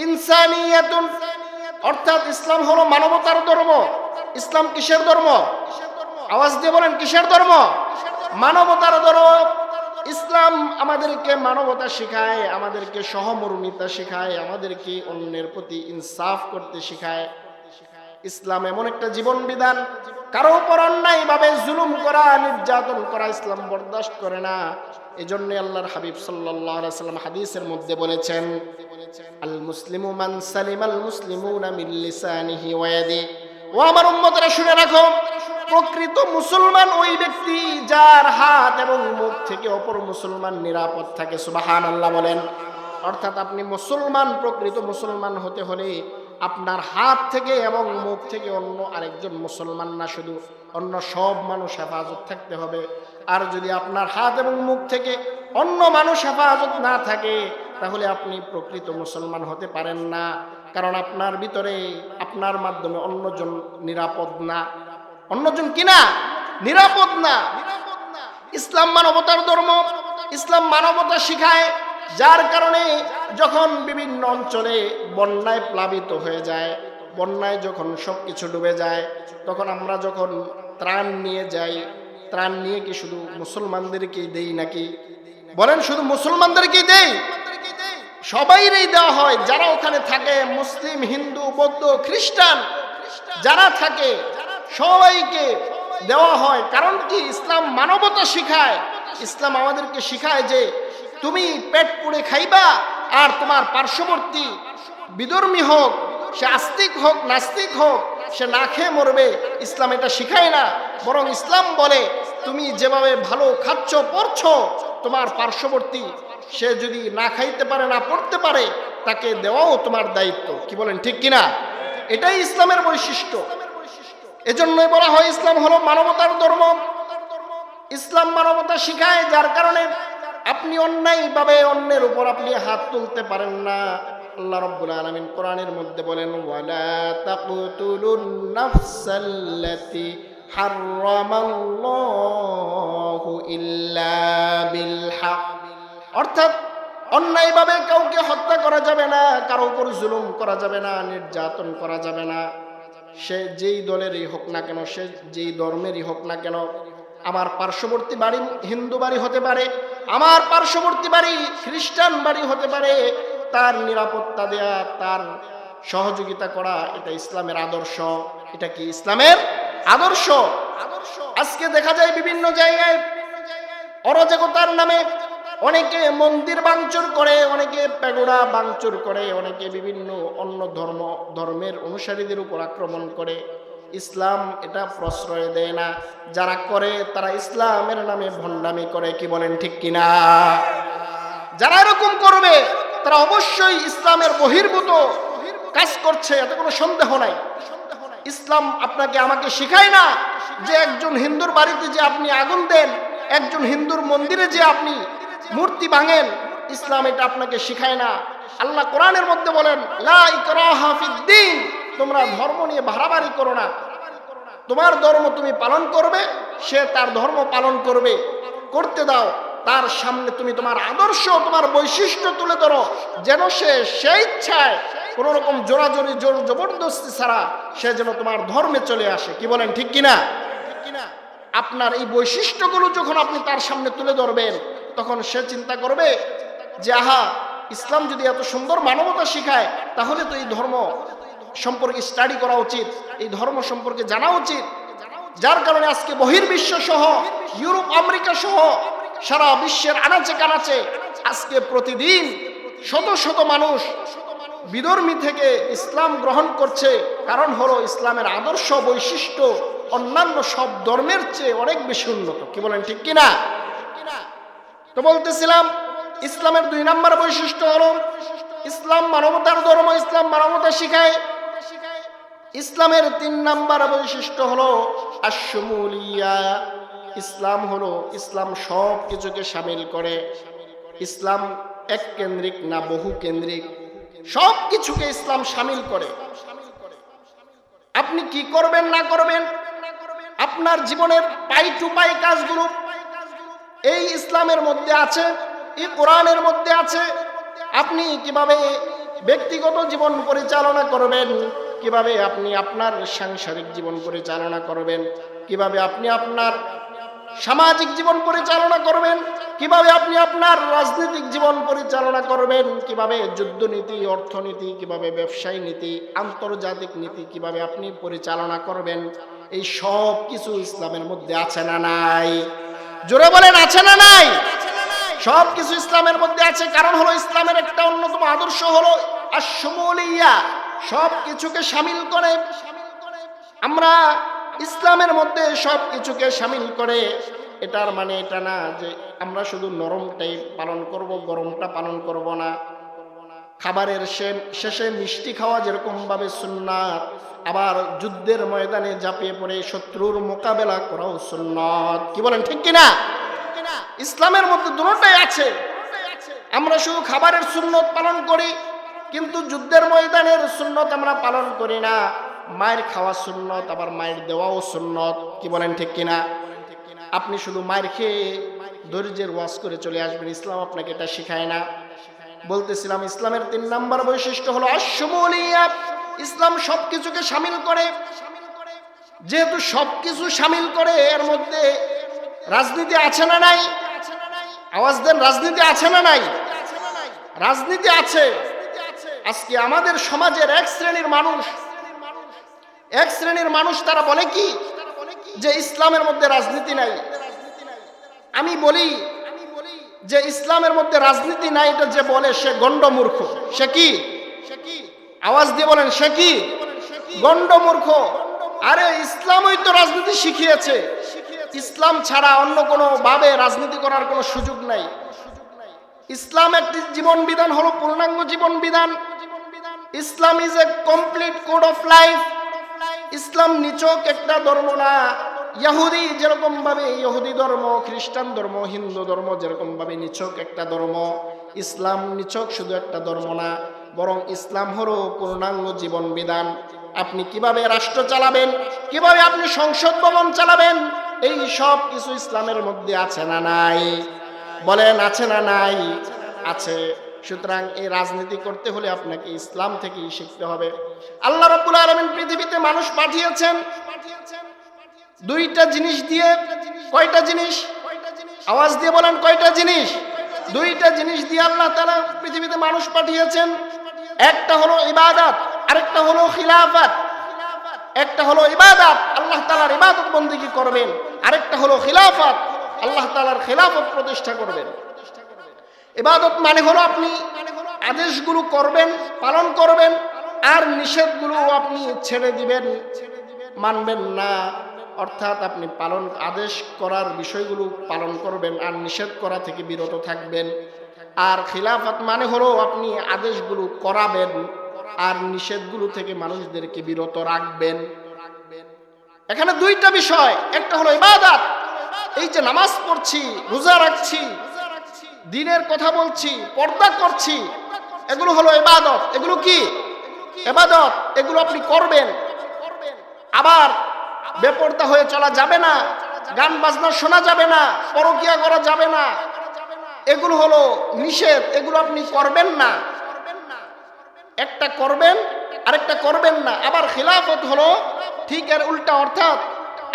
Speaker 1: ইনসানিয়াতুন, অর্থাৎ ইসলাম হলো মানবতার ধর্ম। ইসলাম কিসের ধর্ম? আওয়াজ দিয়ে বলেন, কিসের ধর্ম? মানবতার ধর্ম। ইসলাম আমাদেরকে মানবতা শেখায়, আমাদেরকে সহমর্মিতা শেখায়, আমাদেরকে অন্যের প্রতি ইনসাফ করতে শেখায়। ইসলাম এমন একটা জীবন বিধান, কারো উপর অন্যায়ভাবে জুলুম করা, নির্যাতন করা ইসলাম বরদাস্ত করে না। এজন্য আল্লাহর হাবিব সাল্লাল্লাহু আলাইহি ওয়াসাল্লাম হাদিসের মধ্যে বলেছেন, আল মুসলিমু মান সালিমাল মুসলিমুনা মিন লিসানিহি ওয়া ইয়াদিহি। ও আমার উম্মতরা শুনে রাখো, প্রকৃত মুসলমান ওই ব্যক্তি যার হাত এবং মুখ থেকে অপর মুসলমান নিরাপদ থাকে। সুবহানাল্লাহ বলেন। অর্থাৎ আপনি মুসলমান, প্রকৃত মুসলমান হতে হলে আপনার হাত থেকে এবং মুখ থেকে অন্য আরেকজন মুসলমান না, শুধু অন্য সব মানুষ হেফাজত থাকতে হবে। আর যদি আপনার হাত এবং মুখ থেকে অন্য মানুষ হেফাজত না থাকে, তাহলে আপনি প্রকৃত মুসলমান হতে পারেন না। কারণ আপনার ভিতরে, আপনার মাধ্যমে অন্যজন নিরাপদ না। অন্যজন কিনা নিরাপদ না। ইসলাম মানবতার ধর্ম, ইসলাম মানবতা শিখায়। যার কারণে যখন বিভিন্ন অঞ্চলে বন্যায় প্লাবিত হয়ে যায়, বন্যায় যখন সবকিছু ডুবে যায়, তখন আমরা যখন ত্রাণ নিয়ে যাই, ত্রাণ নিয়ে কি শুধু মুসলমানদেরকেই দেই নাকি? বলেন, শুধু মুসলমানদেরকেই দেই? সবাইরই দেওয়া হয়। যারা ওখানে থাকে, মুসলিম, হিন্দু, বৌদ্ধ, খ্রিস্টান যারা থাকে, সবাইকে দেওয়া হয়। কারণ কি? ইসলাম মানবতা শিখায়। ইসলাম আমাদেরকে শিখায় যে তুমি পেট পুড়ে খাইবা, আর তোমার পার্শ্ববর্তী বিধর্মী হোক, সে আস্তিক হোক, নাস্তিক হোক, সে না খেয়ে মরবে। ইসলাম এটা শিখায় না, বরং ইসলাম বলে তুমি যেভাবে ভালো খাচ্ছ, পড়ছো, তোমার পার্শ্ববর্তী সে যদি না খাইতে পারে, না পড়তে পারে, তাকে দেওয়াও তোমার দায়িত্ব। কি বলেন, ঠিক কিনা? এটাই ইসলামের বৈশিষ্ট্য। এজন্যই বলা হয় ইসলাম হলো মানবতার ধর্ম। ইসলাম মানবতা শিখায়, যার কারণে আপনি অন্যায়ভাবে অন্যের উপর আপনি হাত তুলতে পারেন না। আল্লাহ রাব্বুল আলামিন কোরআনের মধ্যে বলেন, ওয়ালা তাকতুলুন নাফসাল্লাতী হারামাল্লাহু ইল্লা বিল হক। অর্থাৎ অন্যায়ভাবে কাউকে হত্যা করা যাবে না, কারো উপর জুলুম করা যাবে না, নির্যাতন করা যাবে না। সে যেই দলেরই হোক না কেন, সে যেই ধর্মেরই হোক না কেন। আমার পার্শ্ববর্তী বাড়ি হিন্দু বাড়ি হতে পারে, আমার পার্শ্ববর্তী বাড়ি খ্রিস্টান বাড়ি হতে পারে, তার নিরাপত্তা দেয়া, তার সহযোগিতা করা, এটা ইসলামের আদর্শ। এটা কি ইসলামের আদর্শ? আজকে দেখা যায় বিভিন্ন জায়গায় অরাজকতার নামে অনেকে মন্দির ভাঙচুর করে, অনেকে প্যাগোডা ভাঙচুর করে, অনেকে বিভিন্ন অন্য ধর্মের অনুসারীদের উপর আক্রমণ করে। ইসলাম এটা প্রশ্রয় দেয় না। যারা করে তারা ইসলামের নামে ভণ্ডামি করে। কি বলেন, ঠিক কিনা? যারা এরকম করবে তারা অবশ্যই ইসলামের বহির্ভূত কাজ করছে, এতে কোনো সন্দেহ নাই। ইসলাম আপনাকে আমাকে শিখায় না যে একজন হিন্দুর বাড়িতে যে আপনি আগুন দেন, একজন হিন্দুর মন্দিরে যে আপনি মূর্তি ভাঙেন। ইসলাম এটা আপনাকে শিখায় না। আল্লাহ কোরআনের মধ্যে বলেন, লা ইকরাহা ফিদ্দীন, তোমরা ধর্ম নিয়ে বাড়াবাড়ি করো না। তোমার ধর্ম তুমি পালন করবে, সে তার ধর্ম পালন করবে, করতে দাও। তার সামনে তুমি তোমার আদর্শ, তোমার বৈশিষ্ট্য তুলে ধরো, যেন সে সেই ইচ্ছায় কোন রকম জোরাজোরি, জোর জবরদস্তি ছাড়া সে যেন তোমার ধর্মে চলে আসে। কি বলেন, ঠিক কিনা? আপনার এই বৈশিষ্ট্যগুলো যখন আপনি তার সামনে তুলে ধরবেন, তখন সে চিন্তা করবে যে আহা, ইসলাম যদি এত সুন্দর মানবতা শিখায়, তাহলে তো এই ধর্ম সম্পর্কে স্টাডি করা উচিত, এই ধর্ম সম্পর্কে জানা উচিত। যার কারণে আজকে বহির্বিশ্ব সহ, ইউরোপ, আমেরিকা সহ সারা বিশ্বের আনাচে কানাচে আজকে প্রতিদিন শত শত মানুষ বিধর্মী থেকে ইসলাম গ্রহণ করছে। কারণ হলো ইসলামের আদর্শ, বৈশিষ্ট্য অন্যান্য সব ধর্মের চেয়ে অনেক বেশি উন্নত। কি বলেন, ঠিক কিনা? তো বলতেছিলাম, ইসলামের 2 নম্বর বৈশিষ্ট্য হলো ইসলাম মানবতার ধর্ম, ইসলাম মানবতা শিখায়। ইসলামের 3 নম্বর বৈশিষ্ট্য হলো আশ-শুমুলিয়া। ইসলাম হলো, ইসলাম সব কিছুকে শামিল করে। ইসলাম এক কেন্দ্রিক না, বহু কেন্দ্রিক। সব কিছুকে ইসলাম শামিল করে। আপনি কি করবেন না করবেন, আপনার জীবনের পাই টু পাই কাজগুলো এই ইসলামের মধ্যে আছে, এই কোরআনের মধ্যে আছে। আপনি কিভাবে ব্যক্তিগত জীবন পরিচালনা করবেন, কিভাবে আপনি আপনার সাংসারিক জীবন পরিচালনা করবেন, কিভাবে আপনি আপনার সামাজিক জীবন পরিচালনা করবেন, কিভাবে আপনি আপনার রাজনৈতিক জীবন পরিচালনা করবেন, কিভাবে যুদ্ধনীতি, অর্থনীতি, কিভাবে ব্যবসায়ী নীতি, আন্তর্জাতিক নীতি কিভাবে আপনি পরিচালনা করবেন, এই সব কিছু ইসলামের মধ্যে আছে না নাই? জোরে বলেন, আছে না নাই? সব কিছু ইসলামের মধ্যে আছে। কারণ হলো ইসলামের একটা অন্যতম আদর্শ হলো আশ-শুমুলিয়া, সব কিছুকে শামিল করে। আমরা ইসলামের মধ্যে সব কিছুকে শামিল করে, এটার মানে এটা না যে আমরা শুধু নরমটাই পালন করব, গরমটা পালন করব না। খাবারের শেষে মিষ্টি খাওয়া যেরকম ভাবে সুন্নাত, আবার যুদ্ধের ময়দানে ঝাঁপিয়ে পড়ে শত্রুর মোকাবেলা করাও সুন্নাত। কি বলেন, ঠিক কিনা? ইসলামের মধ্যে দুটোটাই আছে। আমরা শুধু খাবারের সুন্নত পালন করি, কিন্তু যুদ্ধের ময়দানের সুন্নত আমরা পালন করি না। মায়ের খাওয়া সুন্নত, আবার মায়ের দেওয়াও সুন্নত। কি বলেন, ঠিক কিনা? আপনি শুধু মায়ের খেয়ে ধৈর্যের ওয়াজ করে চলে আসবেন, ইসলাম আপনাকে এটা শেখায় না। বলতেছিলাম ইসলামের 3 নম্বর বৈশিষ্ট্য হলো আশ-শুমুলিয়া, ইসলাম সবকিছুকে শামিল করে। যেহেতু সবকিছু শামিল করে, এর মধ্যে রাজনীতি আছে না নাই? আওয়াজ দেন, রাজনীতি আছে না নাই? রাজনীতি আছে। আজকে আমাদের সমাজের এক শ্রেণীর মানুষ তারা বলে কি যে ইসলামের মধ্যে রাজনীতি নাই। আমি বলি যে ইসলামের মধ্যে রাজনীতি নাই, এটা যে বলে সে গন্ডমূর্খ। সে কি? আওয়াজ দিয়ে বলেন, সে কি? গন্ডমূর্খ। আরে ইসলামই তো রাজনীতি শিখিয়েছে। ইসলাম ছাড়া অন্য কোনো ভাবে রাজনীতি করার কোনো সুযোগ নাই। ইসলাম একটি জীবন বিধান, হলো পূর্ণাঙ্গ জীবন বিধান। Islam is a complete code of life. ইসলাম নিছক একটা ধর্ম না। ইহুদি যেরকম ভাবে ইহুদি ধর্ম, খ্রিস্টান ধর্ম, হিন্দু ধর্ম যেরকম ভাবে নিছক একটা ধর্ম, ইসলাম নিছক শুধু একটা ধর্ম না, বরং ইসলাম হলো পূর্ণাঙ্গ জীবন বিধান। আপনি কিভাবে রাষ্ট্র চালাবেন, কিভাবে আপনি সংসদ ভবন চালাবেন, এই সব কিছু ইসলামের মধ্যে আছে না নাই? বলেন, আছে না নাই? আছে। সুতরাং এই রাজনীতি করতে হলে আপনাকে ইসলাম থেকেই শিখতে হবে। আল্লাহ রাব্বুল আলামিন পৃথিবীতে মানুষ পাঠিয়েছেন 2টা জিনিস দিয়ে। কয়টা জিনিস? আওয়াজ দিয়ে বলেন, কয়টা জিনিস? 2টা জিনিস দিয়ে আল্লাহ তাআলা পৃথিবীতে মানুষ পাঠিয়েছেন। একটা হলো ইবাদত, আরেকটা হলো খিলাফত। একটা হলো ইবাদত, আল্লাহ তাআলার ইবাদত বন্দেগী করবেন। আরেকটা হলো খিলাফত, আল্লাহ তাআলার খিলাফত প্রতিষ্ঠা করবেন। ইবাদত মানে হলো আপনি আদেশগুলো করবেন, পালন করবেন, আর নিষেধগুলো আপনি ছেড়ে দিবেন, মানবেন না। অর্থাৎ আপনি আদেশ করার বিষয়গুলো পালন করবেন আর নিষেধ করা থেকে বিরত থাকবেন। আর খিলাফত মানে হলো আপনি আদেশগুলো করাবেন আর নিষেধগুলো থেকে মানুষদেরকে বিরত রাখবেন। এখানে 2টা বিষয়। একটা হলো ইবাদত, এই যে নামাজ পড়ছি, রোজা রাখছি, দ্বীনের কথা বলছি, পর্দা করছি, এগুলো হলো ইবাদত। এগুলো কি? ইবাদত। এগুলো আপনি করবেন। আবার বেপরদা হয়ে চলা যাবে না, গান বাজনা শোনা যাবে না, পরকিয়া করা যাবে না, এগুলো হলো নিষেধ। এগুলো আপনি করবেন না। একটা করবেন, আরেকটা করবেন না। আবার খিলাফত হলো ঠিক এর উল্টা, অর্থাৎ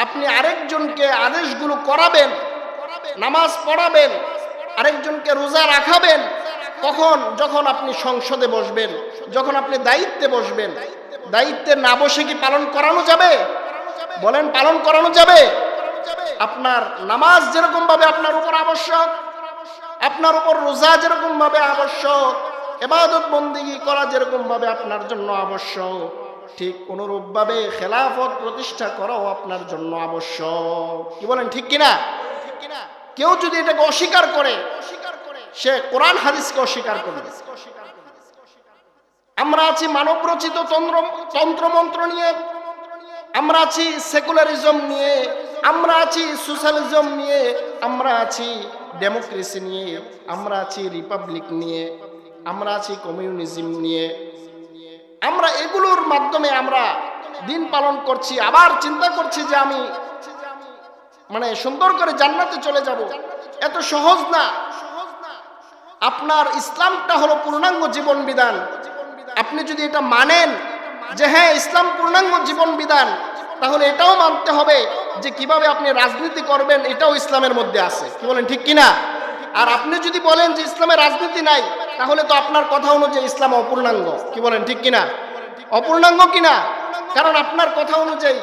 Speaker 1: আপনি আরেকজনকে আদেশগুলো করাবেন, নামাজ পড়াবেন, আরেকজনকে রোজা রাখাবেন। কখন? যখন আপনি সংসদে বসবেন, যখন আপনি দায়িত্বে বসবেন। দায়িত্বে না বসে কি পালন করানো যাবে? বলেন, পালন করানো যাবে? আপনার নামাজ যেরকম ভাবে আপনার উপর আবশ্যক, আপনার উপর রোজা যেরকম ভাবে আবশ্যক, ইবাদত বন্দেগী করা যেরকম ভাবে আপনার জন্য আবশ্যক, ঠিক অনুরূপ ভাবে খেলাফত প্রতিষ্ঠা করাও আপনার জন্য আবশ্যক। কি বলেন, ঠিক কিনা? কেউ যদি এটাকে অস্বীকার করে, সে কোরআন হাদিসকে অস্বীকার করবে। আমরা আছি মানব রচিত তন্ত্রমন্ত্র নিয়ে, আমরা আছি সেকুলারিজম নিয়ে, আমরা আছি সোশ্যালিজম নিয়ে, আমরা আছি ডেমোক্রেসি নিয়ে, আমরা আছি রিপাবলিক নিয়ে, আমরা আছি কমিউনিজম নিয়ে। আমরা এগুলোর মাধ্যমে আমরা দিন পালন করছি, আবার চিন্তা করছি যে আমি সুন্দর করে জান্নাতে চলে যাব। এত সহজ না। আপনার ইসলামটা হলো পূর্ণাঙ্গ জীবন বিধান। আপনি যদি এটা মানেন যে হ্যাঁ ইসলাম পূর্ণাঙ্গ জীবন বিধান, তাহলে এটাও মানতে হবে যে কিভাবে আপনি রাজনীতি করবেন, এটাও ইসলামের মধ্যে আছে। কি বলেন, ঠিক কিনা? আর আপনি যদি বলেন যে ইসলামে রাজনীতি নাই, তাহলে তো আপনার কথা অনুযায়ী ইসলাম অপূর্ণাঙ্গ। কি বলেন, ঠিক কিনা? অপূর্ণাঙ্গ কিনা? কারণ আপনার কথা অনুযায়ী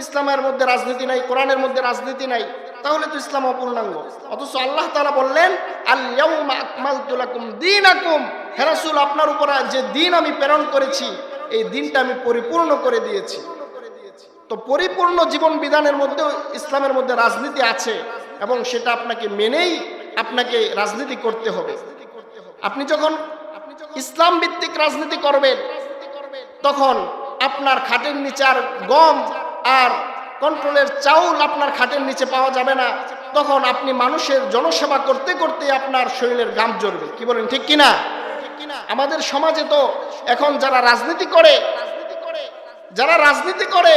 Speaker 1: ইসলামের মধ্যে রাজনীতি নাই, কোরআনের মধ্যে রাজনীতি নাই, তাহলে তো ইসলাম অপূর্ণাঙ্গ। অথচ আল্লাহ তাআলা বললেন, আল ইয়াউমা আকমালতু লাকুম দীনাকুম, হে রাসূল, আপনার উপর যে দিন আমি প্রেরণ করেছি, এই দিনটা আমি পরিপূর্ণ করে দিয়েছি। তো পরিপূর্ণ জীবন বিধানের মধ্যে ইসলামের মধ্যে রাজনীতি আছে, এবং সেটা আপনাকে মেনেই আপনাকে রাজনীতি করতে হবে। আপনি যখন ইসলাম ভিত্তিক রাজনীতি করবেন, তখন আপনার খাটের নিচে আর গম আর কন্ট্রোলের চাউল আপনার খাটের নিচে পাওয়া যাবে না। তখন আপনি মানুষের জনসেবা করতে করতে আপনার শরীরের ঘাম ঝরবে। কি বলেন, ঠিক কিনা? আমাদের সমাজে তো এখন যারা রাজনীতি করে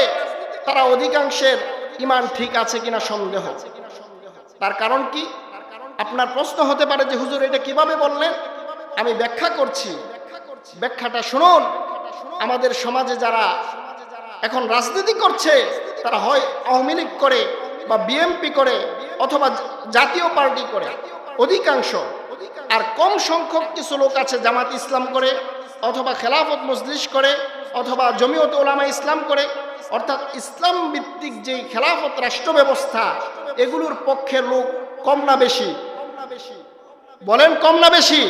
Speaker 1: তারা অধিকাংশের ঈমান ঠিক আছে কিনা সন্দেহ। তার কারণ কি? আপনার প্রশ্ন হতে পারে যে হুজুর এটা কিভাবে বললেন? আমি ব্যাখ্যা করছি, ব্যাখ্যাটা শুনুন। আমাদের সমাজে যারা এখন রাজনীতি করছে, তারা হয় আওয়ামী লীগ করে বা বিএনপি করে অথবা জাতীয় পার্টি করে অধিকাংশ, আর কম সংখ্যক কিছু লোক আছে জামাত ইসলাম করে অথবা খেলাফত মজলিস করে অথবা জমিয়ত উলামা ইসলাম করে। অর্থাৎ ইসলাম ভিত্তিক যে খেলাফত রাষ্ট্র ব্যবস্থা, এগুলোর পক্ষে লোক কম না বেশি? বলেন, কম না বেশি?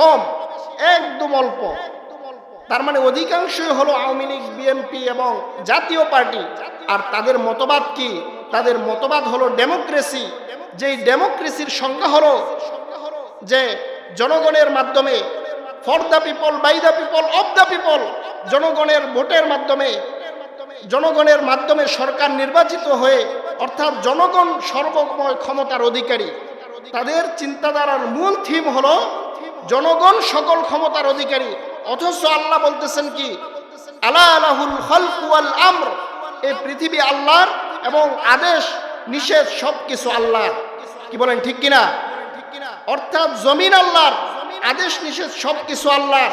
Speaker 1: কম, একদম অল্প। তার মানে অধিকাংশই হলো আওয়ামী লীগ, বিএনপি এবং জাতীয় পার্টি। আর তাদের মতবাদ কি? তাদের মতবাদ হলো ডেমোক্রেসি। যেই ডেমোক্রেসির সংজ্ঞা হলো যে জনগণের মাধ্যমে, for the people, by the people, of the people, জনগণের ভোটের মাধ্যমে সরকার নির্বাচিত হয়ে, অর্থাৎ জনগণ সর্বময় ক্ষমতার অধিকারী। তাদের চিন্তাধারার মূল থিম হলো জনগণ সকল ক্ষমতার অধিকারী। অথচ আল্লাহ বলতেছেন কি? আলা লাহুল খালকু ওয়াল আমর, এই পৃথিবী আল্লাহর এবং আদেশ নিষেধ সবকিছু আল্লাহর। কি বলেন, ঠিক কিনা? অর্থাৎ জমিন আল্লাহর, আদেশ নিষেধ সবকিছু আল্লাহর।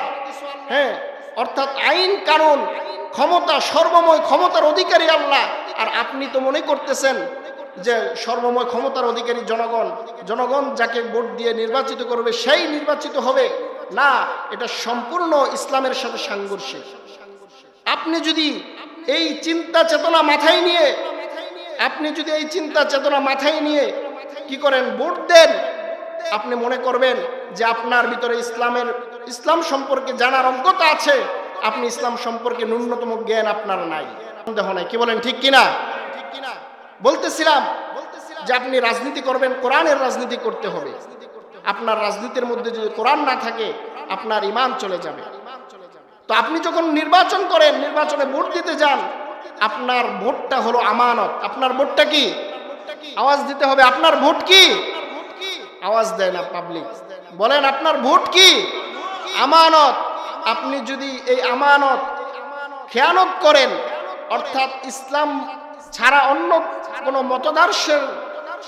Speaker 1: হ্যাঁ, অর্থাৎ আইন কানুন ক্ষমতা, সর্বময় ক্ষমতার অধিকারী আল্লাহ। আর আপনি তো মনে করতেছেন যে সর্বময় ক্ষমতার অধিকারী জনগণ যাকে ভোট দিয়ে নির্বাচিত করবে সেই নির্বাচিত হবে। না, এটা সম্পূর্ণ ইসলামের সাথে সাংঘর্ষিক। আপনি যদি এই চিন্তা চেতনা মাথায় নিয়ে কি করেন, ভোট দেন, আপনি মনে করবেন যে আপনার ভিতরে ইসলাম সম্পর্কে জানার অজ্ঞতা আছে, আপনি ইসলাম সম্পর্কে ন্যূনতম জ্ঞান আপনার নাই, সন্দেহ নাই। কি বলেন, ঠিক কিনা? বলতেছিলাম যে আপনি রাজনীতি করবেন, কোরআনের রাজনীতি করতে হবে। আপনার রাজনীতির মধ্যে যদি কোরআন না থাকে, আপনার ঈমান চলে যাবে। তো আপনি যখন নির্বাচন করেন, নির্বাচনে ভোট দিতে যান, আপনার ভোটটা হলো আমানত। আপনার ভোটটা কি? আওয়াজ দিতে হবে। আপনার ভোট কি? আওয়াজ দেয় না পাবলিক। বলেন, আপনার ভোট কি? আমানত। আপনি যদি এই আমানত খেয়ানত করেন, অর্থাৎ ইসলাম ছাড়া অন্য কোনো মতাদর্শের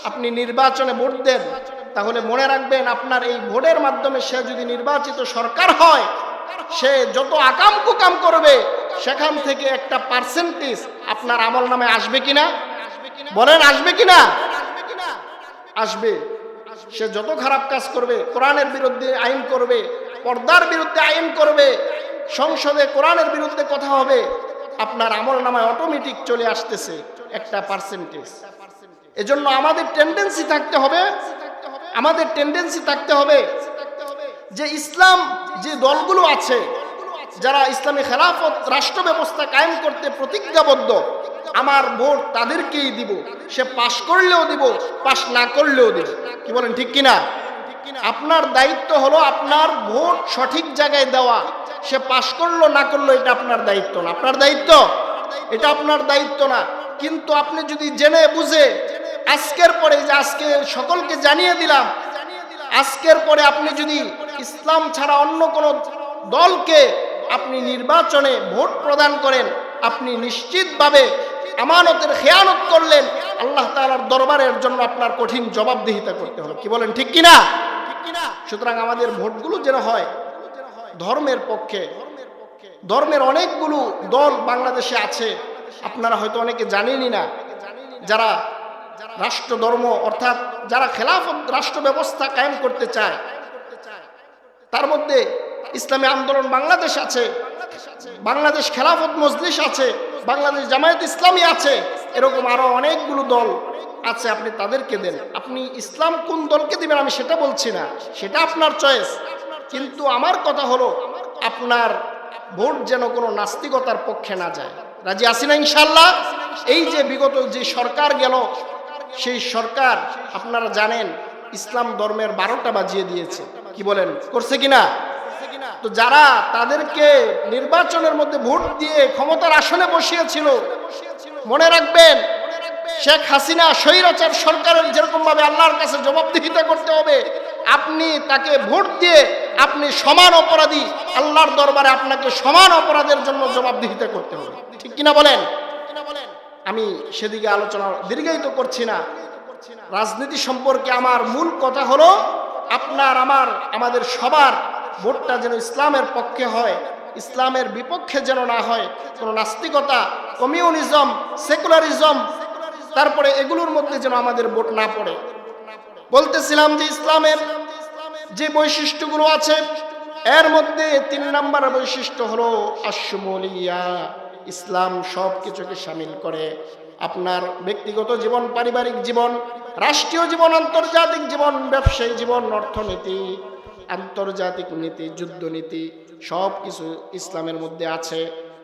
Speaker 1: আপনি নির্বাচনে ভোট দেন, তাহলে মনে রাখবেন আপনার এই ভোটের মাধ্যমে সে যদি নির্বাচিত সরকার হয়, সে যত আকাম কুকাম করবে সেখান থেকে একটা পার্সেন্টেজ আপনার আমল নামে আসবে কিনা? বলেন, আসবে কিনা? আসবে। সে যত খারাপ কাজ করবে, কোরআনের বিরুদ্ধে আইন করবে, পর্দার বিরুদ্ধে আইন করবে, সংসদে কোরআনের বিরুদ্ধে কথা হবে, আপনার আমল নামায় অটোমেটিক চলে আসতেছে একটা পার্সেন্টেজ। এজন্য আমাদের টেন্ডেন্সি থাকতে হবে যে ইসলাম যে দলগুলো আছে, যারা ইসলামী খেলাফত রাষ্ট্র ব্যবস্থা কায়েম করতে প্রতিজ্ঞাবদ্ধ, আমার ভোট তাদেরকেই দিব। সে পাশ করলেও দিব, পাশ না করলেও দিব। কি বলেন, ঠিক কিনা? আপনার দায়িত্ব হলো আপনার ভোট সঠিক জায়গায় দেওয়া। সে পাশ করলো না করলো এটা আপনার দায়িত্ব না। এটা আপনার দায়িত্ব না। কিন্তু আপনি যদি জেনে বুঝে আজকের পরে, যে আজকে সকলকে জানিয়ে দিলাম, আজকের পরে আপনি যদি ইসলাম ছাড়া অন্য কোন দলকে আপনি নির্বাচনে ভোট প্রদান করেন, আপনি নিশ্চিতভাবে আমানতের খেয়ানত করলেন। আল্লাহ তাআলার দরবারের জন্য আপনার কঠিন জবাবদিহিতা করতে হবে। কি বলেন, ঠিক কিনা? সুতরাং আমাদের ভোটগুলো যেন হয় ধর্মের পক্ষে। ধর্মের অনেকগুলো দল বাংলাদেশে আছে, আপনারা হয়তো অনেকে জানেনই না, যারা রাষ্ট্র ধর্ম অর্থাৎ যারা খেলাফত রাষ্ট্র ব্যবস্থা কায়েম করতে চায়, তার মধ্যে ইসলামী আন্দোলন বাংলাদেশ আছে, বাংলাদেশ খেলাফত মজলিস আছে, বাংলাদেশ জামায়াত ইসলামী আছে, এরকম আরো অনেকগুলো দল আছে। আপনি তাদেরকে দেন। আপনি ইসলাম কোন দলকে দিবেন আমি সেটা বলছি না, সেটা আপনার চয়েস। কিন্তু আমার কথা হলো আপনার ভোট যেন কোনো নাস্তিকতার পক্ষে না যায়। রাজি আছি না ইনশাআল্লাহ? এই যে বিগত যে সরকার গেল, সেই সরকার আপনারা জানেন ইসলাম ধর্মের 12টা বাজিয়ে দিয়েছে। কি বলেন, করছে কিনা? তো যারা তাদেরকে নির্বাচনের মধ্যে ভোট দিয়ে ক্ষমতার আসনে বসিয়েছিল, মনে রাখবেন শেখ হাসিনা স্বৈরাচার সরকারের যেরকম ভাবে আল্লাহর কাছে জবাবদিহিতা করতে হবে, আপনি তাকে ভোট দিয়ে আপনি সমান অপরাধী, আল্লাহর দরবারে আপনাকে সমান অপরাধের জন্য জবাবদিহিতা করতে হবে। ঠিক কিনা বলেন? আমি সেদিকে আলোচনা দীর্ঘায়িত করছি না। রাজনীতি সম্পর্কে আমার মূল কথা হলো আপনার আমাদের সবার ভোটটা যেন ইসলামের পক্ষে হয়, ইসলামের বিপক্ষে যেন না হয়। কোনো নাস্তিকতা, কমিউনিজম, সেকুলারিজম, তারপরে এগুলোর মধ্যে যেন আমাদের ভোট না পড়ে। বলতেছিলাম যে ইসলামের যে বৈশিষ্ট্যগুলো আছে এর মধ্যে 3 নম্বর বৈশিষ্ট্য হলো আশমুলিয়া। ইসলাম সব কিছুকে শামিল করে। আপনার ব্যক্তিগত জীবন, পারিবারিক জীবন, রাষ্ট্রীয় জীবন, আন্তর্জাতিক জীবন, ব্যবসায়ী জীবন, অর্থনীতি, আন্তর্জাতিক নীতি, যুদ্ধনীতি, সব কিছু ইসলামের মধ্যে আছে।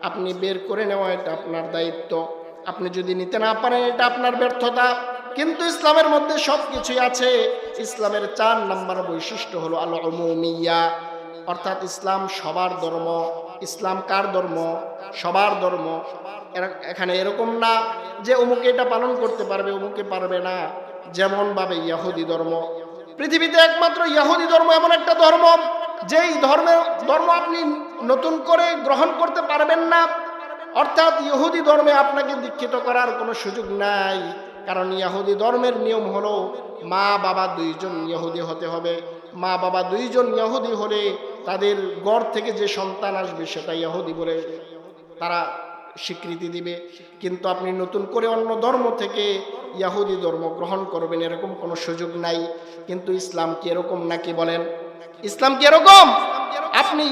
Speaker 1: আপনি বের করে নেওয়া এটা আপনার দায়িত্ব। আপনি যদি নিতে না পারেন এটা আপনার ব্যর্থতা। কিন্তু ইসলামের মধ্যে সব কিছুই আছে। ইসলামের 4 নম্বর বৈশিষ্ট্য হলো আল উমুমিয়া, অর্থাৎ ইসলাম সবার ধর্ম। ইসলাম কার ধর্ম? সবার ধর্ম। এখানে এরকম না যে অমুকে এটা পালন করতে পারবে, অমুকে পারবে না। যেমন ভাবে ইহুদি ধর্ম, পৃথিবীতে একমাত্র ইহুদি ধর্ম এমন একটা ধর্ম যেই ধর্ম আপনি নতুন করে গ্রহণ করতে পারবেন না। অর্থাৎ ইহুদি ধর্মে আপনাকে দীক্ষিত করার কোনো সুযোগ নাই। কারণ ইহুদি ধর্মের নিয়ম হলো মা বাবা 2 জন ইহুদি হতে হবে। মা বাবা 2 জন ইহুদি হলে তাদের ঘর থেকে যে সন্তান আসবে সেটা ইহুদি বলে তারা স্বীকৃতি দিবে। কিন্তু আপনি নতুন করে অন্য ধর্ম থেকে ইহুদি ধর্ম গ্রহণ করবেন এরকম কোনো সুযোগ নাই। কিন্তু ইসলাম কি এরকম নাকি? বলেন, ইসলাম কি এরকম? আপনি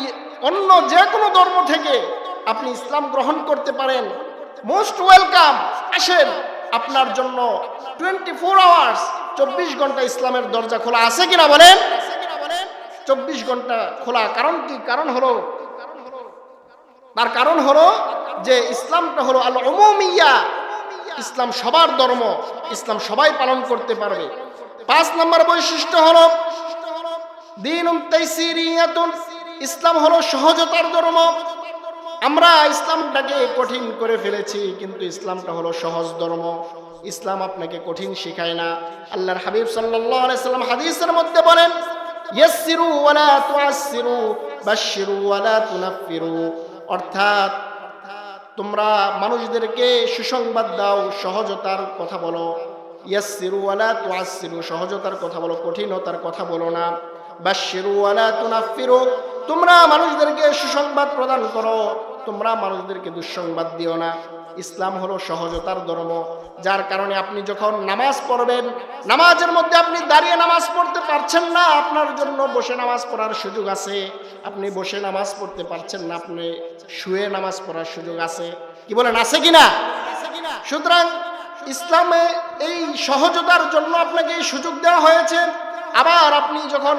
Speaker 1: অন্য যে কোনো ধর্ম থেকে আপনি ইসলাম গ্রহণ করতে পারেন, মোস্ট ওয়েলকাম। আসেন, আপনার জন্য 24 আওয়ার্স 24 ঘন্টা ইসলামের দরজা খোলা আছে কিনা বলেন? 24 ঘন্টা খোলা। কারণ কি? তার কারণ হলো যে ইসলামটা হলো আল উমুমিয়া। ইসলাম সবার ধর্ম, ইসলাম সবাই পালন করতে পারবে। 5 নম্বর বৈশিষ্ট্য হলো দীনুন তাইসিরিয়াতুন। ইসলাম হলো সহজতার ধর্ম। আমরা ইসলামটাকে কঠিন করে ফেলেছি, কিন্তু ইসলামটা হলো সহজ ধর্ম। ইসলাম আপনাকে কঠিন শেখায় না। আল্লাহর হাবিব সাল্লাল্লাহু আলাইহি সাল্লাম হাদিসের মধ্যে বলেন, ইয়াসসিরু ওয়ালা তুআসসিরু, বাশশিরু ওয়ালা তুনাফফিরু। অর্থাৎ তোমরা মানুষদেরকে সুসংবাদ দাও, সহজতার কথা বলো। ইয়াসসিরু ওয়ালা তুআসসিরু, সহজতার কথা বলো, কঠিনতার কথা বলো না। বাশশিরু ওয়ালা তুনাফফিরু, তোমরা মানুষদেরকে সুসংবাদ প্রদান করো, তোমরা মানুষদেরকে দুঃসংবাদ দিও না। ইসলাম হলো সহজতার ধর্ম। যার কারণে আপনি যখন নামাজ পড়বেন, নামাজের মধ্যে আপনি দাঁড়িয়ে নামাজ পড়তে পারছেন না, আপনার জন্য বসে নামাজ পড়ার সুযোগ আছে। আপনি বসে নামাজ পড়তে পারছেন না, আপনি শুয়ে নামাজ পড়ার সুযোগ আছে। কি বলেন, আছে কিনা? সুতরাং ইসলামে এই সহজতার জন্য আপনাকে এই সুযোগ দেওয়া হয়েছে। আবার আপনি যখন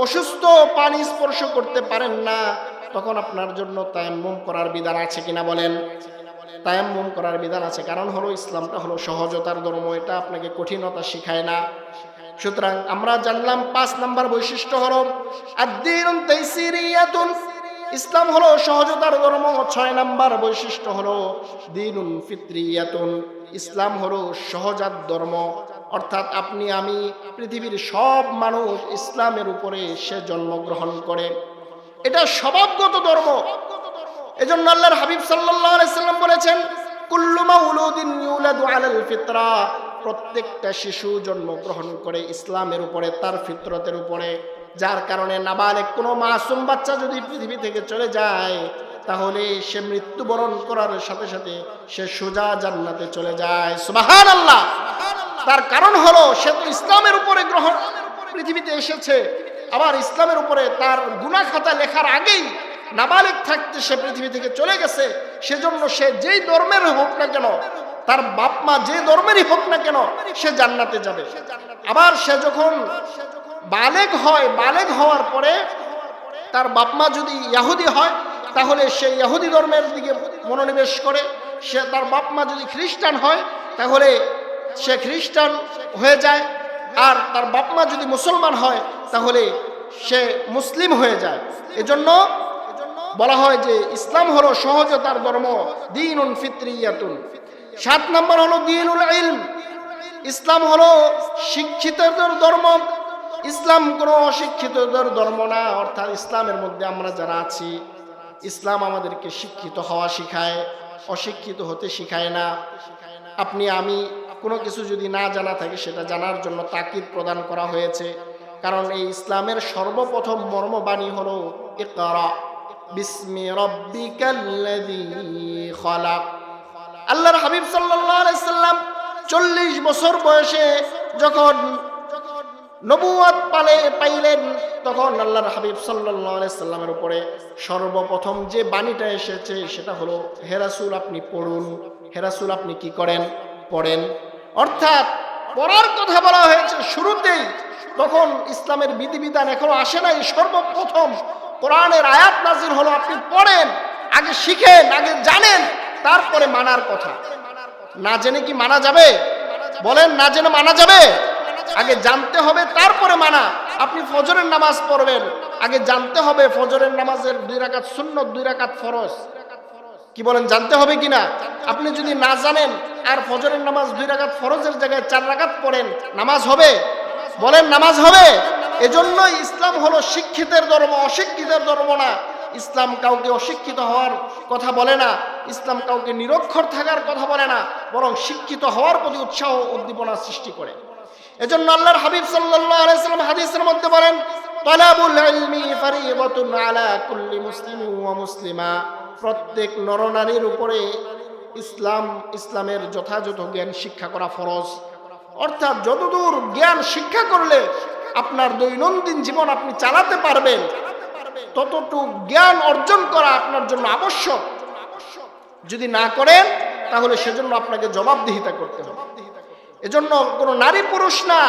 Speaker 1: অসুস্থ, পানি স্পর্শ করতে পারেন না, তখন আপনার জন্য তায়াম্মুম করার বিধান আছে কিনা বলেন? তায়াম্মুম করার বিধান আছে। কারণ হলো ইসলামটা হলো সহজতার ধর্ম, এটা আপনাকে কঠিনতা শিখায় না। সুতরাং আমরা জানলাম 5 নম্বর বৈশিষ্ট্য হলো আদ-দীনুন তাইসিরিয়াতুন। ইসলাম হলো সহজতার ধর্ম। 6 নম্বর বৈশিষ্ট্য হলো দীনুন ফিতরিয়াতুন। ইসলাম হলো সহজাত ধর্ম। অর্থাৎ আপনি আমি পৃথিবীর সব মানুষ ইসলামের উপরে সে জন্মগ্রহণ করে, এটা স্বভাবগত ধর্ম। এজন্য আল্লাহর হাবিব সাল্লাল্লাহু আলাইহি সাল্লাম বলেছেন, কুল্লু মাউলুদিন ইউলাদু আলাল ফিতরা। প্রত্যেকটা শিশু জন্মগ্রহণ করে ইসলামের উপরে, তার ফিতরতের উপরে। যার কারণে নাবালেগ কোনো মাসুম বাচ্চা যদি পৃথিবী থেকে চলে যায়, তাহলে সে মৃত্যুবরণ করার সাথে সাথে সে সোজা জান্নাতে চলে যায়। সুবহানাল্লাহ। তার কারণ হলো সে তো ইসলামের উপরে পৃথিবীতে এসেছে, আবার ইসলামের উপরে তার গুনাহ খাতা লেখার আগেই নাবালিগ থাকতে সে পৃথিবী থেকে চলে গেছে। সেজন্য সে যেই ধর্মের হোক না কেন, তার বাপ মা যে ধর্মেরই হোক না কেন, সে জান্নাতে যাবে। আবার সে যখন বালেগ হয়, বালেগ হওয়ার পরে তার বাপ মা যদি ইহুদি হয় তাহলে সে ইহুদি ধর্মের দিকে মনোনিবেশ করে। সে তার বাপ মা যদি খ্রিস্টান হয় তাহলে সে খ্রিস্টান হয়ে যায়। আর তার বাপ মা যদি মুসলমান হয় তাহলে সে মুসলিম হয়ে যায়। এজন্য বলা হয় যে ইসলাম হলো সহজতার ধর্ম, দীনুন ফিতরিয়াতুন। 7 নম্বর হলো দীনুল ইলম। ইসলাম হলো শিক্ষিতদের ধর্ম। ইসলাম কোনো অশিক্ষিতদের ধর্ম না। অর্থাৎ ইসলামের মধ্যে আমরা যারা আছি, ইসলাম আমাদেরকে শিক্ষিত হওয়া শিখায়, অশিক্ষিত হতে শিখায় না। আপনি আমি কোনো কিছু যদি না জানা থাকে সেটা জানার জন্য তাকিদ প্রদান করা হয়েছে। কারণ এই ইসলামের সর্বপ্রথম মর্মবাণী হলো ইকরা বিসমি রাব্বিকাল্লাযী খালাক। আল্লাহর হাবিব সাল্লাল্লাহু আলাইহি সাল্লাম 40 বছর বয়সে যখন নবুয়ত পাইলেন, তখন আল্লাহর হাবিব সাল্লাল্লাহু আলাইহি সাল্লামের উপরে সর্বপ্রথম যে বাণীটা এসেছে সেটা হলো, হে রাসূল আপনি পড়ুন। হে রাসূল আপনি কি করেন? পড়েন। অর্থাৎ পড়ার কথা বলা হয়েছে শুরুতেই। তখন ইসলামের বিধিবিধান এখনো আসে নাই। সর্বপ্রথম কোরআনের আয়াত নাজিল হলো, আপনি পড়েন, আগে শিখেন, আগে জানেন, তারপরে মানার কথা। না জেনে কি মানা যাবে? বলেন, না জেনে মানা যাবে? আগে জানতে হবে তারপরে মানা। আপনি ফজরের নামাজ পড়বেন, আগে জানতে হবে ফজরের নামাজের 2 রাকাত সুন্নত, 2 রাকাত ফরজ। কি বলেন, জানতে হবে কিনা? আপনি যদি না জানেন আর ফজরের নামাজ 2 রাকাত ফরজের জায়গায় 4 রাকাত পড়েন, নামাজ হবে? বলেন, নামাজ হবে? এজন্য ইসলাম হলো শিক্ষিতের ধর্ম, অশিক্ষিতের ধর্ম না। ইসলাম কাউকে অশিক্ষিত হওয়ার কথা বলে না, ইসলাম কাউকে নিরক্ষর থাকার কথা বলে না, বরং শিক্ষিত হওয়ার প্রতি উৎসাহ উদ্দীপনা সৃষ্টি করে। এজন্য আল্লাহর হাবিব সাল্লাল্লাহু আলাইহি সাল্লাম হাদিসের মধ্যে বলেন, তালাবুল ইলমি ফারিদাতুন আলা কুল্লি মুসলিমিন ওয়া মুসলিমা। প্রত্যেক নরনারীর উপরে ইসলামের যথাযথ জ্ঞান শিক্ষা করা ফরজ। অর্থাৎ যতদূর জ্ঞান শিক্ষা করলে আপনার দৈনন্দিন জীবন আপনি চালাতে পারবেন, ততটুকু জ্ঞান অর্জন করা আপনার জন্য আবশ্যক। যদি না করেন তাহলে সেজন্য আপনাকে জবাবদিহিতা করতে হবে। এজন্য কোনো নারী পুরুষ না,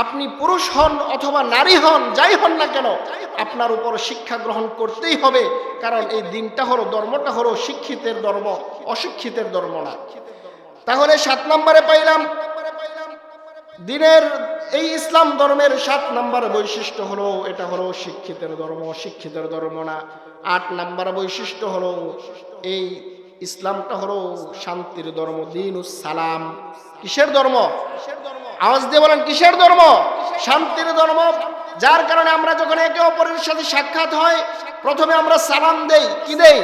Speaker 1: আপনি পুরুষ হন অথবা নারী হন, যাই হন না কেন, আপনার উপর শিক্ষা গ্রহণ করতেই হবে। কারণ এই দিনটা হলো, ধর্মটা হলো শিক্ষিতের ধর্ম, অশিক্ষিতের ধর্ম না। তাহলে 7 নম্বরে পাইলাম দিনের এই ইসলাম ধর্মের 7 নম্বর বৈশিষ্ট্য হলো, এটা হলো শিক্ষিতের ধর্ম, অশিক্ষিতের ধর্ম না। 8 নম্বর বৈশিষ্ট্য হলো, এই ইসলামটা হলো শান্তির ধর্ম, দীনুস সালাম। কিসের ধর্ম? আওয়াজ দিয়ে বলেন, কিসের ধর্ম? শান্তির ধর্ম। যার কারণে আমরা যখন একে অপরের সাথে সাক্ষাৎ হয়, প্রথমে আমরা সালাম দেই। কি দেই?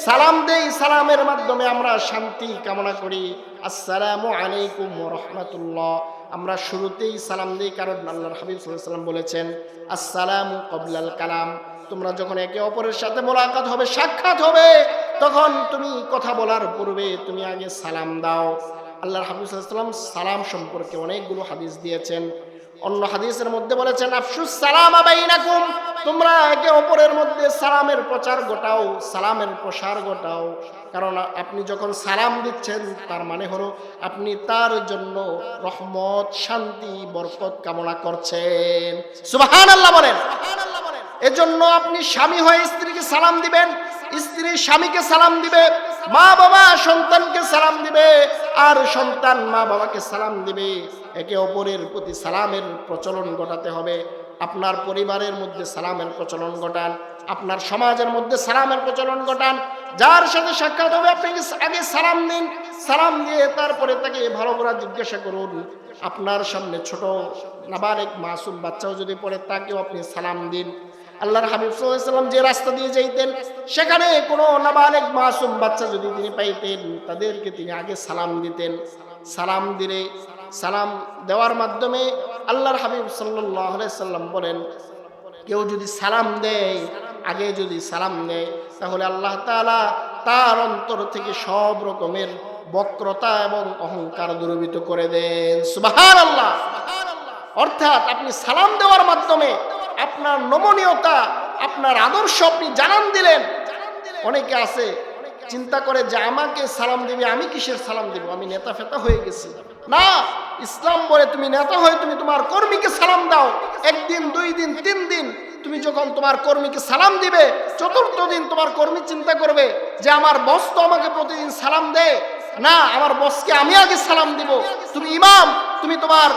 Speaker 1: সালাম দেই। সালামের মাধ্যমে আমরা শান্তি কামনা করি। আসসালামু আলাইকুম ওয়া রাহমাতুল্লাহ। আমরা শুরুতেই সালাম দেই, কারণ আল্লাহর হাবিব সাল্লাল্লাহু আলাইহি ওয়াসাল্লাম বলেছেন, আসসালামু ক্বাবলাল কালাম। তোমরা যখন একে অপরের সাথে মোলাকাত হবে, সাক্ষাৎ হবে, তখন তুমি কথা বলার পূর্বে তুমি আগে সালাম দাও। আল্লাহর হাবিব সাল্লাল্লাহু আলাইহি ওয়াসাল্লাম সালাম সম্পর্কে অনেকগুলো হাদিস দিয়েছেন। অন্য হাদিসের মধ্যে বলেছেন, আফশুস সালামা বাইনাকুম। তোমরা একে অপরের মধ্যে সালামের প্রচার ঘটাও, সালামের প্রসার ঘটাও। কারণ আপনি যখন সালাম দিচ্ছেন তার মানে হলো আপনি তার জন্য রহমত, শান্তি, বরকত কামনা করছেন। সুবহানাল্লাহ বলেন। এজন্য আপনি স্বামী হয়ে স্ত্রীকে সালাম দিবেন, স্ত্রী স্বামীকে সালাম দিবে, মা বাবা সন্তানকে সালাম দিবে, আর সন্তান মা বাবাকে সালাম দিবে। একে অপরের প্রতি সালামের প্রচলন ঘটাতে হবে। আপনার পরিবারের মধ্যে সালামের প্রচলন ঘটান, আপনার সমাজের মধ্যে সালামের প্রচলন ঘটান। যার সাথে সাক্ষাৎ হবে আপনি আগে সালাম দিন। সালাম দিয়ে তারপরে তাকে ভালো করে জিজ্ঞাসা করুন। আপনার সামনে ছোট নাবালেগ মাসুম বাচ্চাও যদি পড়ে, তাকেও আপনি সালাম দিন। আল্লাহর হাবিব সাল্লাল্লাহু আলাইহি ওয়াসাল্লাম যে রাস্তা দিয়ে যাইতেন, সেখানে কোনো নাবালেগ মাসুম বাচ্চা যদি তিনি পাইতেন, তাদেরকে তিনি আগে সালাম দিতেন। সালাম দিলে, সালাম দেওয়ার মাধ্যমে আল্লাহর হাবিব সাল্লাল্লাহু আলাইহি ওয়াসাল্লাম বলেন, কেউ যদি সালাম দেয়, আগে যদি সালাম দেয়, তাহলে আল্লাহ তাআলা তার অন্তর থেকে সব রকমের বক্রতা এবং অহংকার দূরীভূত করে দেন। সুবহানাল্লাহ। অর্থাৎ আপনি সালাম দেওয়ার মাধ্যমে আপনার নমনীয়তা, আপনার আদর্শ আপনি জানান দিলেন। অনেকে আছে চিন্তা করে যে আমাকে সালাম দিবে, আমি কিসের সালাম দেব, আমি নেতা ফেতা হয়ে গেছি। না, ইসলাম বলে তুমি নেতা হয়ে তুমি তোমার কর্মীকে সালাম দাও। একদিন, 2 দিন, 3 দিন তুমি যখন তোমার কর্মীকে সালাম দিবে, চতুর্থ দিন তোমার কর্মী চিন্তা করবে যে আমার বস তো আমাকে প্রতিদিন সালাম দেয়, না আমার বসকে আমি আগে সালাম দিব। তুমি ইমাম, তুমি তোমার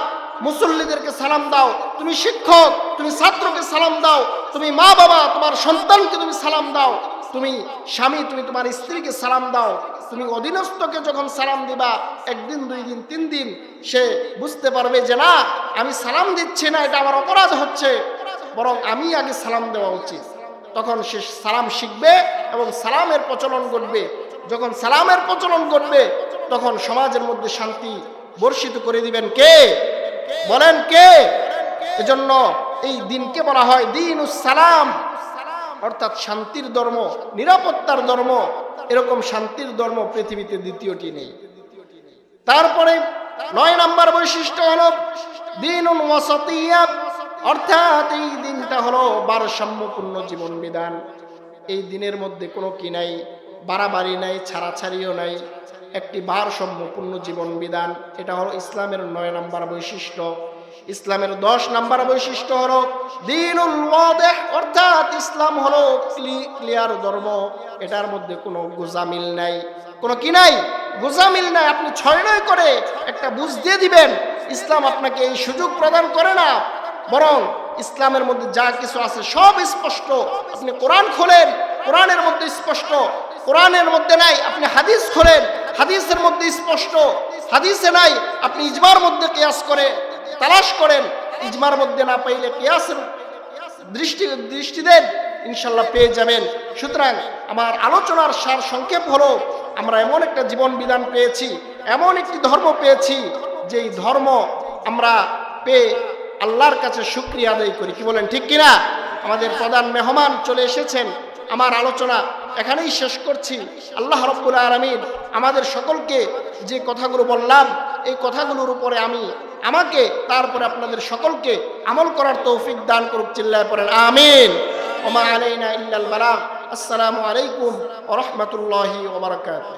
Speaker 1: মুসল্লিদেরকে সালাম দাও। তুমি শিক্ষক, তুমি ছাত্রকে সালাম দাও। তুমি মা বাবা, তোমার সন্তানকে তুমি সালাম দাও। তুমি স্বামী, তুমি তোমার স্ত্রীকে সালাম দাও। তুমি অধীনস্থকে যখন সালাম দিবা, 1 দিন, 2 দিন, 3 দিন সে বুঝতে পারবে যে না, আমি সালাম দিচ্ছি না, এটা আমার অপরাধ হচ্ছে, বরং আমি আগে সালাম দেওয়া উচিত। তখন সে সালাম শিখবে এবং সালামের প্রচলন ঘটবে। যখন সালামের প্রচলন ঘটবে, তখন সমাজের মধ্যে শান্তি বর্ষিত করে দিবেন কে? বলেন কে? এজন্য এই দিনকে বলা হয় দ্বীনুস সালাম, অর্থাৎ শান্তির ধর্ম, নিরাপত্তার ধর্ম। এরকম শান্তির ধর্ম পৃথিবীতে দ্বিতীয়টি নেই। তারপরে 9 নম্বর বৈশিষ্ট্য হলো দ্বীনুন ওয়াসাতিয়্যা, অর্থাৎ এই দিনটা হলো ভারসাম্যপূর্ণ জীবন বিধান। এই দিনের মধ্যে কোনো কি নাই, বাড়াবাড়ি নাই, ছাড়াছাড়িও নাই, একটি ভারসাম্যপূর্ণ জীবন বিধান। এটা হলো ইসলামের 9 নম্বর বৈশিষ্ট্য। ইসলামের 10 নম্বর বৈশিষ্ট্য হলো দ্বীনুল ওয়াদিহ, অর্থাৎ ইসলাম হলো ক্লিয়ার ধর্ম। এটার মধ্যে কোনো গোজামিল নাই, কোনো কি নাই, গোজামিল নাই। আপনি 6 করে একটা বুঝ দিয়ে দিবেন, ইসলাম আপনাকে এই সুযোগ প্রদান করে না। বরং ইসলামের মধ্যে যা কিছু আছে সব স্পষ্ট। আপনি কোরআন খোলেন, কোরআনের মধ্যে স্পষ্ট। কোরআনের মধ্যে নাই, আপনি হাদিস খোলেন, হাদিসের মধ্যে স্পষ্ট। হাদিসে নাই, আপনি ইজমার মধ্যে কিয়াস করে তালাশ করেন, ইজমার মধ্যে না পাইলে কিয়াসের দৃষ্টি দেন, ইনশাল্লাহ পেয়ে যাবেন। সুতরাং আমার আলোচনার সার সংক্ষেপ হলো, আমরা এমন একটা জীবন বিধান পেয়েছি, এমন একটি ধর্ম পেয়েছি, যেই ধর্ম আমরা পেয়ে আল্লাহর কাছে শুকরিয়া আদায় করি। কি বলেন, ঠিক কিনা? আমাদের প্রধান মেহমান চলে এসেছেন। আমার আলোচনা এখানেই শেষ করছি। আল্লাহ রাব্বুল আলামিন আমাদের সকলকে যে কথাগুলো বললাম, এই কথাগুলোর উপরে আমাকে তারপরে আপনাদের সকলকে আমল করার তৌফিক দান করুক। চিল্লায় পড়েন আমিন। ওয়া মা আলাইনা ইল্লাল বালাগ। আসসালামু আলাইকুম ওয়া রাহমাতুল্লাহি ওয়া বারাকাতুহু।